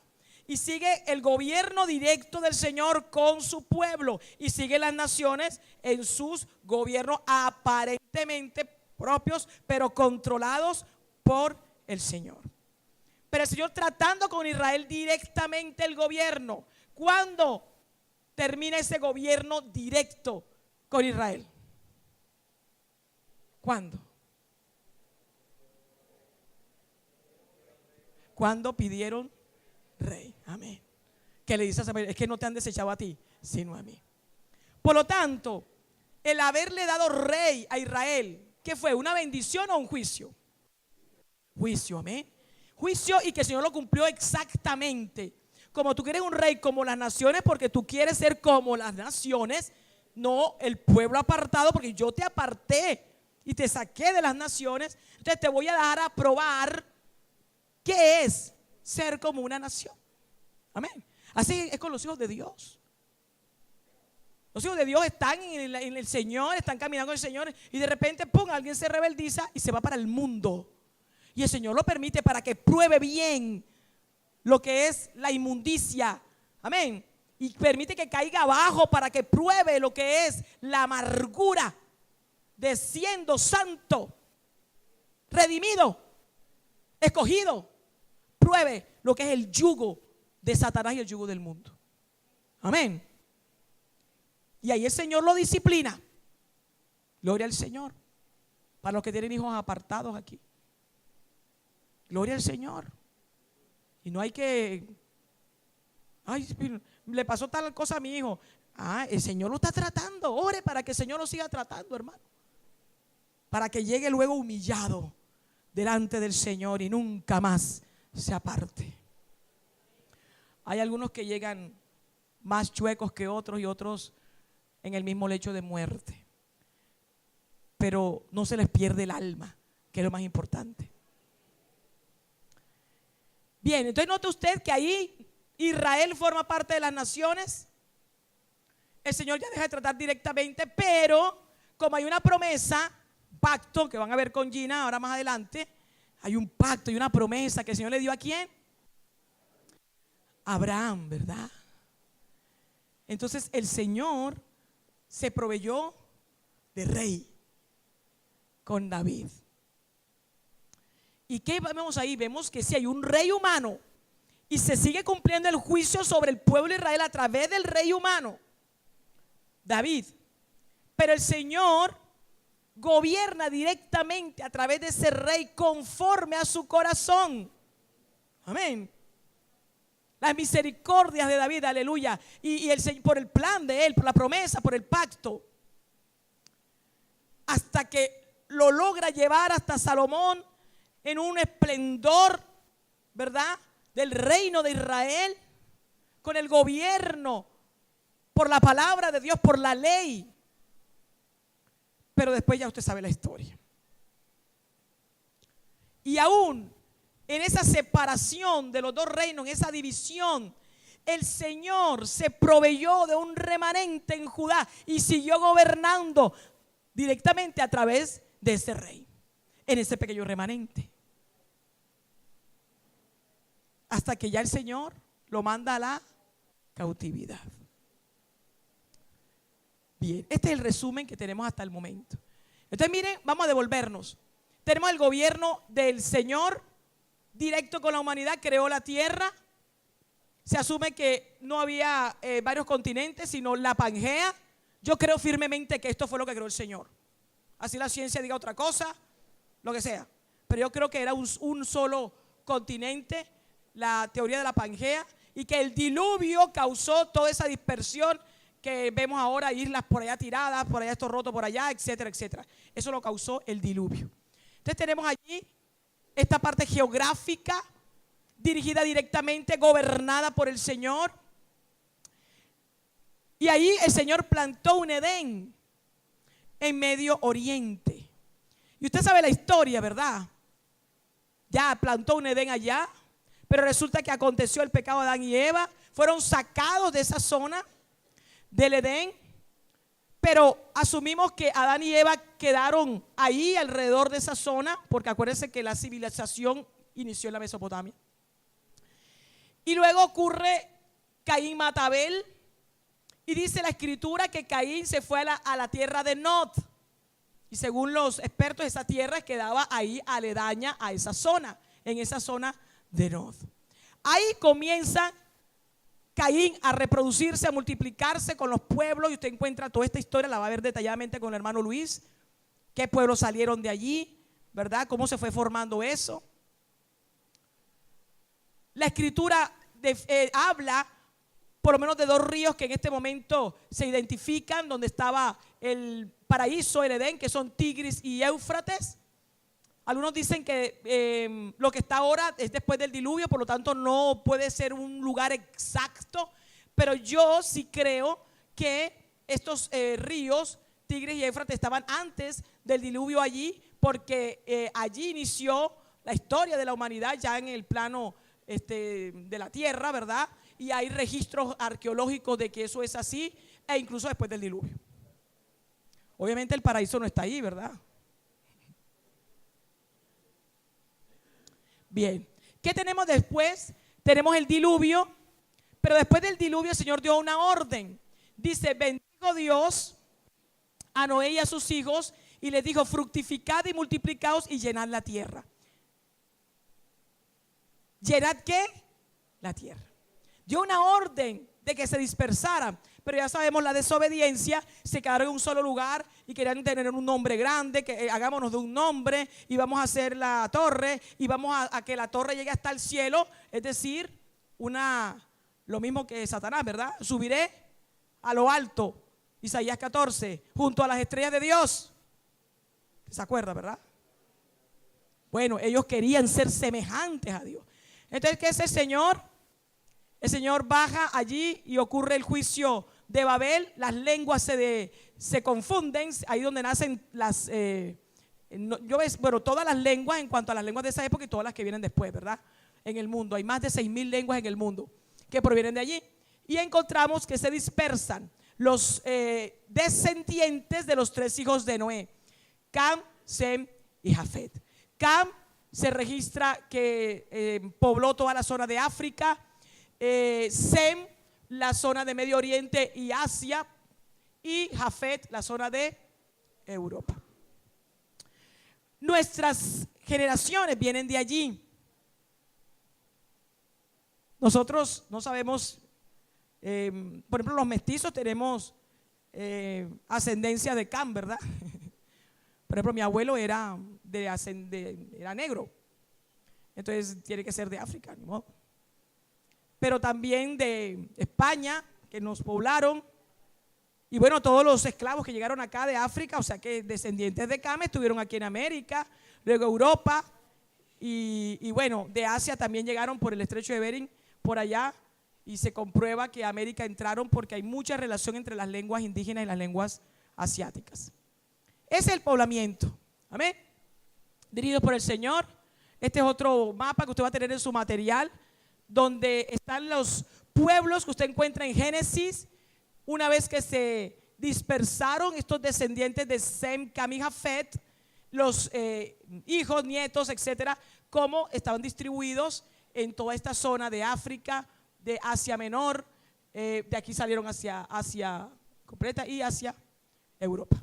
Y sigue el gobierno directo del Señor con su pueblo, y sigue las naciones en sus gobiernos aparentemente propios, pero controlados por el Señor. Pero el Señor tratando con Israel directamente el gobierno. ¿Cuándo termina ese gobierno directo con Israel? ¿Cuándo? Cuando pidieron rey. Amén. Que le dice a Samuel: es que no te han desechado a ti, sino a mí. Por lo tanto, el haberle dado rey a Israel, ¿qué fue? ¿Una bendición o un juicio? Juicio, amén. Juicio, y que el Señor lo cumplió exactamente. Como tú quieres un rey como las naciones, porque tú quieres ser como las naciones, no el pueblo apartado, porque yo te aparté y te saqué de las naciones. Entonces te voy a dar a probar qué es ser como una nación. Amén. Así es con los hijos de Dios. Los hijos de Dios están en el Señor, están caminando con el Señor, y de repente, pum, alguien se rebeldiza y se va para el mundo. Y el Señor lo permite para que pruebe bien lo que es la inmundicia. Amén. Y permite que caiga abajo para que pruebe lo que es la amargura de siendo santo, redimido, escogido. Pruebe lo que es el yugo de Satanás y el yugo del mundo. Amén. Y ahí el Señor lo disciplina. Gloria al Señor. Para los que tienen hijos apartados aquí, gloria al Señor. Y no hay que: ay, le pasó tal cosa a mi hijo. El Señor lo está tratando. Ore para que el Señor lo siga tratando, hermano, para que llegue luego humillado delante del Señor y nunca más se aparte. Hay algunos que llegan más chuecos que otros, y otros en el mismo lecho de muerte, pero no se les pierde el alma, que es lo más importante. Bien, entonces note usted que ahí Israel forma parte de las naciones. El Señor ya deja de tratar directamente, pero como hay una promesa, pacto, que van a ver con Gina ahora más adelante, hay un pacto y una promesa que el Señor le dio ¿a quién? Abraham, ¿verdad? Entonces el Señor se proveyó de rey con David. ¿Y qué vemos ahí? Vemos que si hay un rey humano y se sigue cumpliendo el juicio sobre el pueblo de Israel a través del rey humano, David, pero el Señor gobierna directamente a través de ese rey conforme a su corazón. Amén. Las misericordias de David, aleluya. Y el Señor, por el plan de él, por la promesa, por el pacto, hasta que lo logra llevar hasta Salomón en un esplendor, ¿verdad?, del reino de Israel, con el gobierno por la palabra de Dios, por la ley. Pero después ya usted sabe la historia. Y aún en esa separación de los dos reinos, en esa división, el Señor se proveyó de un remanente en Judá y siguió gobernando directamente a través de ese rey, en ese pequeño remanente. Hasta que ya el Señor lo manda a la cautividad. Bien, este es el resumen que tenemos hasta el momento. Entonces miren, vamos a devolvernos. Tenemos el gobierno del Señor directo con la humanidad, creó la tierra. Se asume que no había varios continentes, sino la Pangea. Yo creo firmemente que esto fue lo que creó el Señor. Así la ciencia diga otra cosa, lo que sea. Pero yo creo que era un solo continente, la teoría de la Pangea, y que el diluvio causó toda esa dispersión que vemos ahora, islas por allá tiradas, por allá esto roto por allá, etcétera, etcétera. Eso lo causó el diluvio. Entonces tenemos allí esta parte geográfica, dirigida directamente, gobernada por el Señor. Y ahí el Señor plantó un Edén en Medio Oriente. Y usted sabe la historia, ¿verdad? Ya plantó un Edén allá, pero resulta que aconteció el pecado de Adán y Eva. Fueron sacados de esa zona del Edén, pero asumimos que Adán y Eva quedaron ahí alrededor de esa zona, porque acuérdense que la civilización inició en la Mesopotamia. Y luego ocurre Caín mata a Abel, y dice la escritura que Caín se fue a la tierra de Nod. Y según los expertos, esa tierra quedaba ahí aledaña a esa zona, en esa zona de Nod. Ahí comienza Caín a reproducirse, a multiplicarse con los pueblos, y usted encuentra toda esta historia, la va a ver detalladamente con el hermano Luis, qué pueblos salieron de allí, ¿verdad? Cómo se fue formando eso. La escritura habla por lo menos de dos ríos que en este momento se identifican, donde estaba el paraíso, el Edén, que son Tigris y Éufrates. Algunos dicen que lo que está ahora es después del diluvio, por lo tanto no puede ser un lugar exacto, pero yo sí creo que estos ríos, Tigris y Éufrates, estaban antes del diluvio allí, porque allí inició la historia de la humanidad ya en el plano de la tierra, ¿verdad? Y hay registros arqueológicos de que eso es así, e incluso después del diluvio. Obviamente el paraíso no está ahí, ¿verdad? Bien, ¿qué tenemos después? Tenemos el diluvio, pero después del diluvio el Señor dio una orden. Dice, bendijo Dios a Noé y a sus hijos, y les dijo, fructificad y multiplicaos y llenad la tierra. ¿Llenad qué? La tierra. Dio una orden de que se dispersaran, pero ya sabemos la desobediencia, se quedaron en un solo lugar y querían tener un nombre grande, que hagámonos de un nombre y vamos a hacer la torre y vamos a que la torre llegue hasta el cielo, es decir, lo mismo que Satanás, ¿verdad? Subiré a lo alto, Isaías 14, junto a las estrellas de Dios. ¿Se acuerda, verdad? Bueno, ellos querían ser semejantes a Dios. Entonces, ¿qué es el Señor? El Señor baja allí y ocurre el juicio de Babel. Las lenguas se confunden, ahí donde nacen todas las lenguas en cuanto a las lenguas de esa época y todas las que vienen después, ¿verdad? En el mundo, hay más de 6,000 lenguas en el mundo que provienen de allí. Y encontramos que se dispersan los descendientes de los 3 hijos de Noé, Cam, Sem y Jafet. Cam se registra que pobló toda la zona de África, Sem la zona de Medio Oriente y Asia, y Jafet la zona de Europa. Nuestras generaciones vienen de allí. Nosotros no sabemos, por ejemplo, los mestizos tenemos ascendencia de Cam, ¿verdad? Por ejemplo, mi abuelo era negro, entonces tiene que ser de África, ¿no? Pero también de España, que nos poblaron, y bueno, todos los esclavos que llegaron acá de África, o sea que descendientes de Cam estuvieron aquí en América, luego Europa, y bueno, de Asia también llegaron por el estrecho de Bering, por allá, y se comprueba que a América entraron porque hay mucha relación entre las lenguas indígenas y las lenguas asiáticas. Ese es el poblamiento, amén, dirigido por el Señor. Este es otro mapa que usted va a tener en su material, donde están los pueblos que usted encuentra en Génesis. Una vez que se dispersaron estos descendientes de Sem, Cam y Jafet, los hijos, nietos, etcétera, como estaban distribuidos en toda esta zona de África, de Asia Menor, de aquí salieron hacia Asia completa y hacia Europa.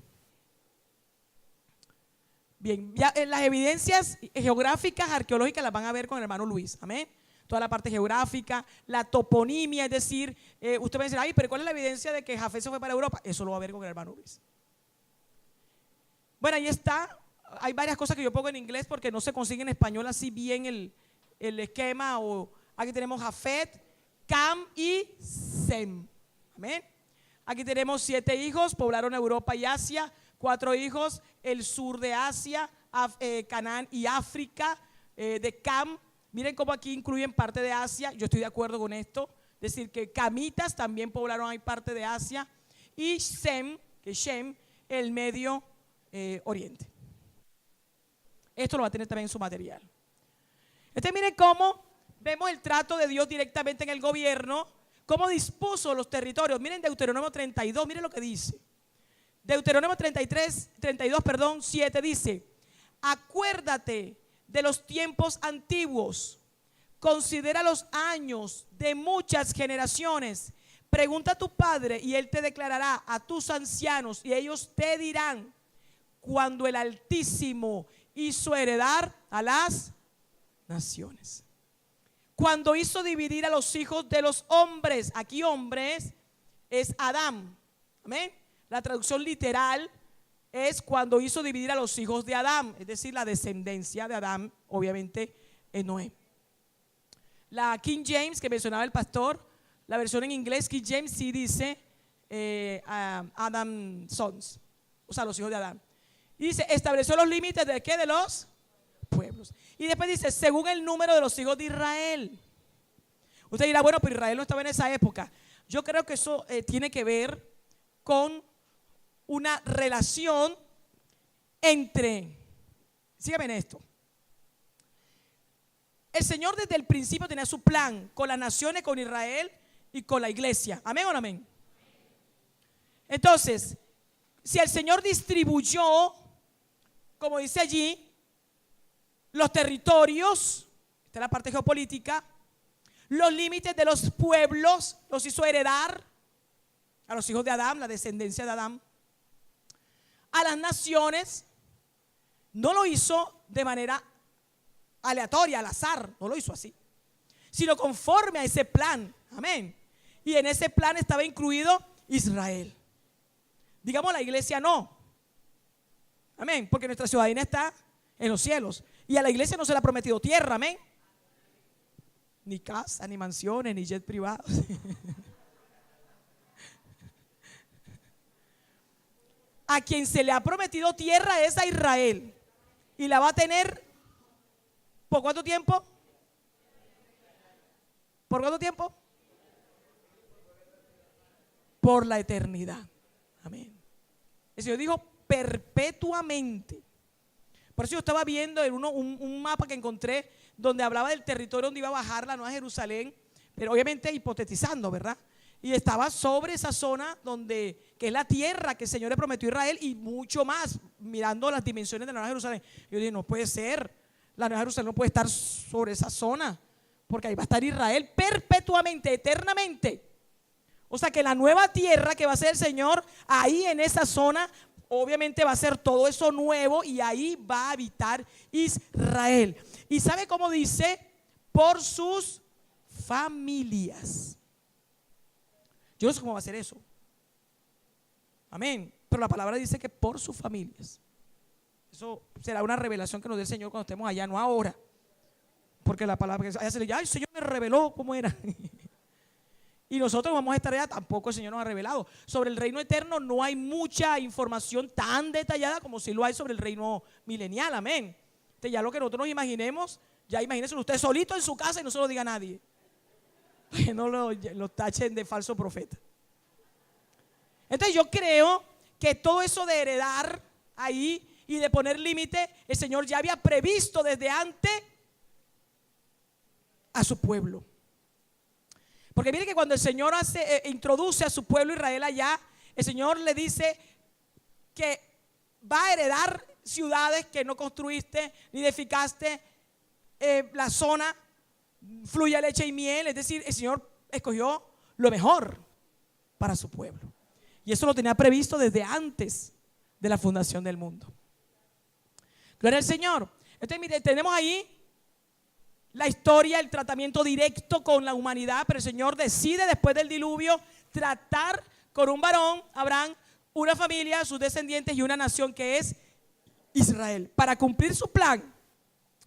Bien, ya las evidencias geográficas, arqueológicas las van a ver con el hermano Luis, amén. Toda la parte geográfica, la toponimia, es decir, usted va a decir, ay, pero ¿cuál es la evidencia de que Jafet se fue para Europa? Eso lo va a ver con el hermano Luis. Bueno, ahí está. Hay varias cosas que yo pongo en inglés porque no se consigue en español así bien el esquema. Aquí tenemos Jafet, Cam y Sem. Amén. Aquí tenemos 7 hijos, poblaron Europa y Asia. 4 hijos, el sur de Asia, Canaán y África. De Cam, miren cómo aquí incluyen parte de Asia. Yo estoy de acuerdo con esto. Es decir, que camitas también poblaron ahí parte de Asia. Y Sem, que Shem, el Medio Oriente. Esto lo va a tener también en su material. Miren cómo vemos el trato de Dios directamente en el gobierno, cómo dispuso los territorios. Miren Deuteronomio 32, miren lo que dice. Deuteronomio 7 dice: acuérdate de los tiempos antiguos, considera los años de muchas generaciones, pregunta a tu padre y él te declarará, a tus ancianos y ellos te dirán, cuando el Altísimo hizo heredar a las naciones, cuando hizo dividir a los hijos de los hombres. Aquí hombres es Adán, amén. La traducción literal es cuando hizo dividir a los hijos de Adán, es decir, la descendencia de Adán, obviamente en Noé. La King James que mencionaba el pastor, la versión en inglés King James sí dice Adam sons, o sea, los hijos de Adán. Y dice, estableció los límites de ¿qué? De los pueblos. Y después dice, según el número de los hijos de Israel. Usted dirá, bueno, pero Israel no estaba en esa época. Yo creo que eso tiene que ver con una relación entre, síganme en esto, el Señor desde el principio tenía su plan con las naciones, con Israel y con la iglesia. ¿Amén o no amén? Entonces, si el Señor distribuyó, como dice allí, los territorios, esta es la parte geopolítica, los límites de los pueblos, los hizo heredar a los hijos de Adán, la descendencia de Adán, a las naciones, no lo hizo de manera aleatoria, al azar, no lo hizo así, sino conforme a ese plan, amén. Y en ese plan estaba incluido Israel. Digamos, la iglesia no, amén, porque nuestra ciudadanía está en los cielos y a la iglesia no se le ha prometido tierra, amén, ni casa, ni mansiones, ni jet privados. A quien se le ha prometido tierra es a Israel y la va a tener ¿por cuánto tiempo? ¿Por cuánto tiempo? Por la eternidad. Amén. El Señor dijo perpetuamente. Por eso yo estaba viendo en un mapa que encontré donde hablaba del territorio donde iba a bajar la Nueva Jerusalén, pero obviamente hipotetizando, ¿verdad? Y estaba sobre esa zona donde, que es la tierra que el Señor le prometió a Israel y mucho más, mirando las dimensiones de la Nueva Jerusalén. Yo dije, no puede ser, la Nueva Jerusalén no puede estar sobre esa zona, porque ahí va a estar Israel perpetuamente, eternamente. O sea que la nueva tierra que va a ser el Señor, ahí en esa zona, obviamente va a ser todo eso nuevo y ahí va a habitar Israel. ¿Y sabe cómo dice? Por sus familias. Yo no sé cómo va a ser eso. Amén. Pero la palabra dice que por sus familias. Eso será una revelación que nos dé el Señor cuando estemos allá, no ahora. Porque la palabra, allá se le dice, ay, el Señor me reveló cómo era. Y nosotros vamos a estar allá, tampoco el Señor nos ha revelado. Sobre el reino eterno no hay mucha información tan detallada como si lo hay sobre el reino milenial, amén. Entonces ya lo que nosotros nos imaginemos, ya imagínense usted solito en su casa y no se lo diga a nadie. Que no lo tachen de falso profeta. Entonces yo creo que todo eso de heredar ahí y de poner límite, el Señor ya había previsto desde antes a su pueblo. Porque mire que cuando el Señor introduce a su pueblo Israel allá, El Señor le dice que va a heredar ciudades que no construiste ni edificaste. La zona fluye leche y miel, es decir, el Señor escogió lo mejor para su pueblo. Y eso lo tenía previsto desde antes de la fundación del mundo. Gloria al Señor. Entonces, mire, tenemos ahí la historia, el tratamiento directo con la humanidad, pero el Señor decide después del diluvio tratar con un varón, Abraham, una familia, sus descendientes y una nación que es Israel, para cumplir su plan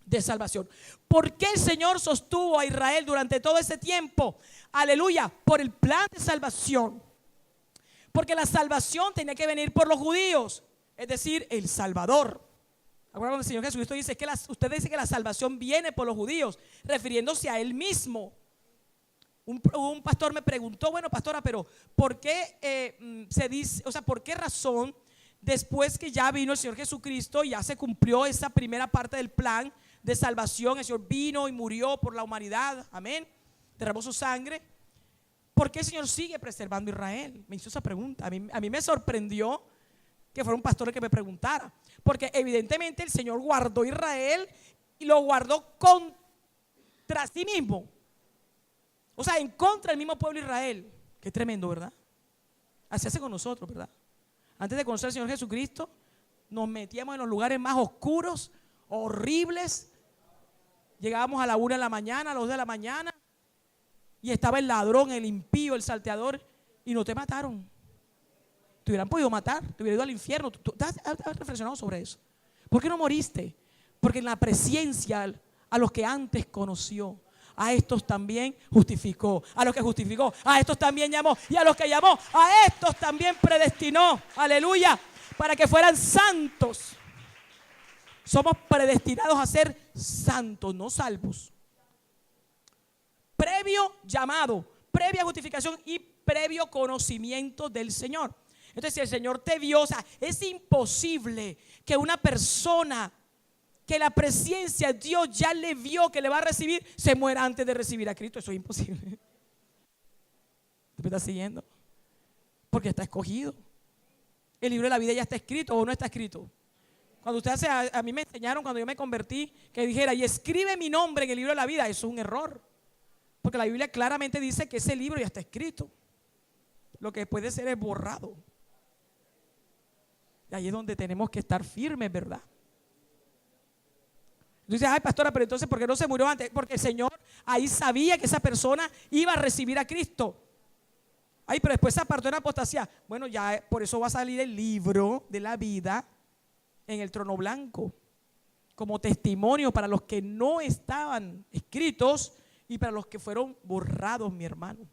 de salvación. ¿Por qué el Señor sostuvo a Israel durante todo ese tiempo? Aleluya, por el plan de salvación. Porque la salvación tenía que venir por los judíos, es decir, el Salvador. Ahora cuando el Señor Jesucristo dice que usted dice que la salvación viene por los judíos, refiriéndose a Él mismo. Un pastor me preguntó, bueno, pastora, pero ¿por qué se dice, o sea, por qué razón después que ya vino el Señor Jesucristo y ya se cumplió esa primera parte del plan de salvación, el Señor vino y murió por la humanidad, amén, derramó su sangre, ¿por qué el Señor sigue preservando a Israel? Me hizo esa pregunta. A mí me sorprendió que fuera un pastor el que me preguntara, porque evidentemente el Señor guardó a Israel y lo guardó contra sí mismo, o sea, en contra del mismo pueblo de Israel. Qué tremendo, ¿verdad? Así hace con nosotros, ¿verdad? Antes de conocer al Señor Jesucristo, nos metíamos en los lugares más oscuros, horribles. Llegábamos a la 1 de la mañana, a las 2 de la mañana, y estaba el ladrón, el impío, el salteador, y no te mataron. Te hubieran podido matar, te hubieran ido al infierno. ¿Tú has reflexionado sobre eso? ¿Por qué no moriste? Porque en la presencia a los que antes conoció, a estos también justificó. A los que justificó, a estos también llamó. Y a los que llamó, a estos también predestinó. Aleluya. Para que fueran santos. Somos predestinados a ser santos, no salvos. Previo llamado, previa justificación y previo conocimiento del Señor. Entonces, si el Señor te vio, o sea, es imposible que una persona que la presencia de Dios ya le vio que le va a recibir, se muera antes de recibir a Cristo. Eso es imposible. ¿Tú me estás siguiendo? Porque está escogido. El libro de la vida ya está escrito o no está escrito. Cuando usted hace, a mí me enseñaron cuando yo me convertí que dijera, y escribe mi nombre en el libro de la vida. Eso es un error. Porque la Biblia claramente dice que ese libro ya está escrito. Lo que puede ser es borrado. Y ahí es donde tenemos que estar firmes, ¿verdad? Entonces, ay, pastora, pero entonces ¿por qué no se murió antes? Porque el Señor ahí sabía que esa persona iba a recibir a Cristo. Ay, pero después se apartó en apostasía. Bueno, ya por eso va a salir el libro de la vida en el trono blanco, como testimonio para los que no estaban escritos y para los que fueron borrados, mi hermano.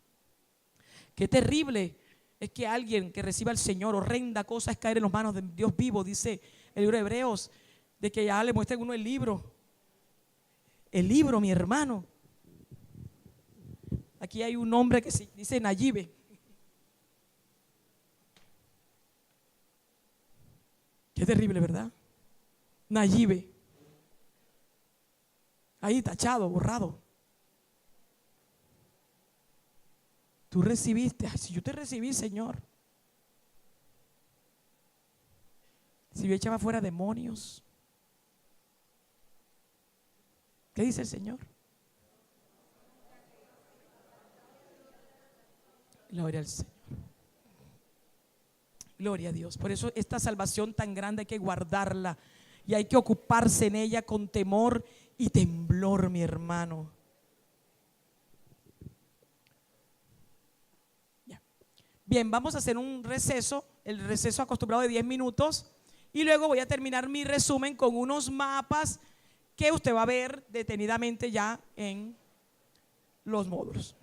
Qué terrible es que alguien que reciba al Señor, horrenda cosa es caer en las manos de Dios vivo, dice el libro de Hebreos, de que ya le muestren uno el libro. El libro, mi hermano. Aquí hay un hombre que dice Nayibe. Qué terrible, ¿verdad? Nayibe. Ahí tachado, borrado. Tú recibiste. Ay, si yo te recibí, Señor. Si yo echaba fuera demonios. ¿Qué dice el Señor? Gloria al Señor. Gloria a Dios. Por eso esta salvación tan grande hay que guardarla y hay que ocuparse en ella con temor y temblor, mi hermano. Ya. Bien, vamos a hacer un receso, el receso acostumbrado de 10 minutos, y luego voy a terminar mi resumen con unos mapas que usted va a ver detenidamente ya en los módulos.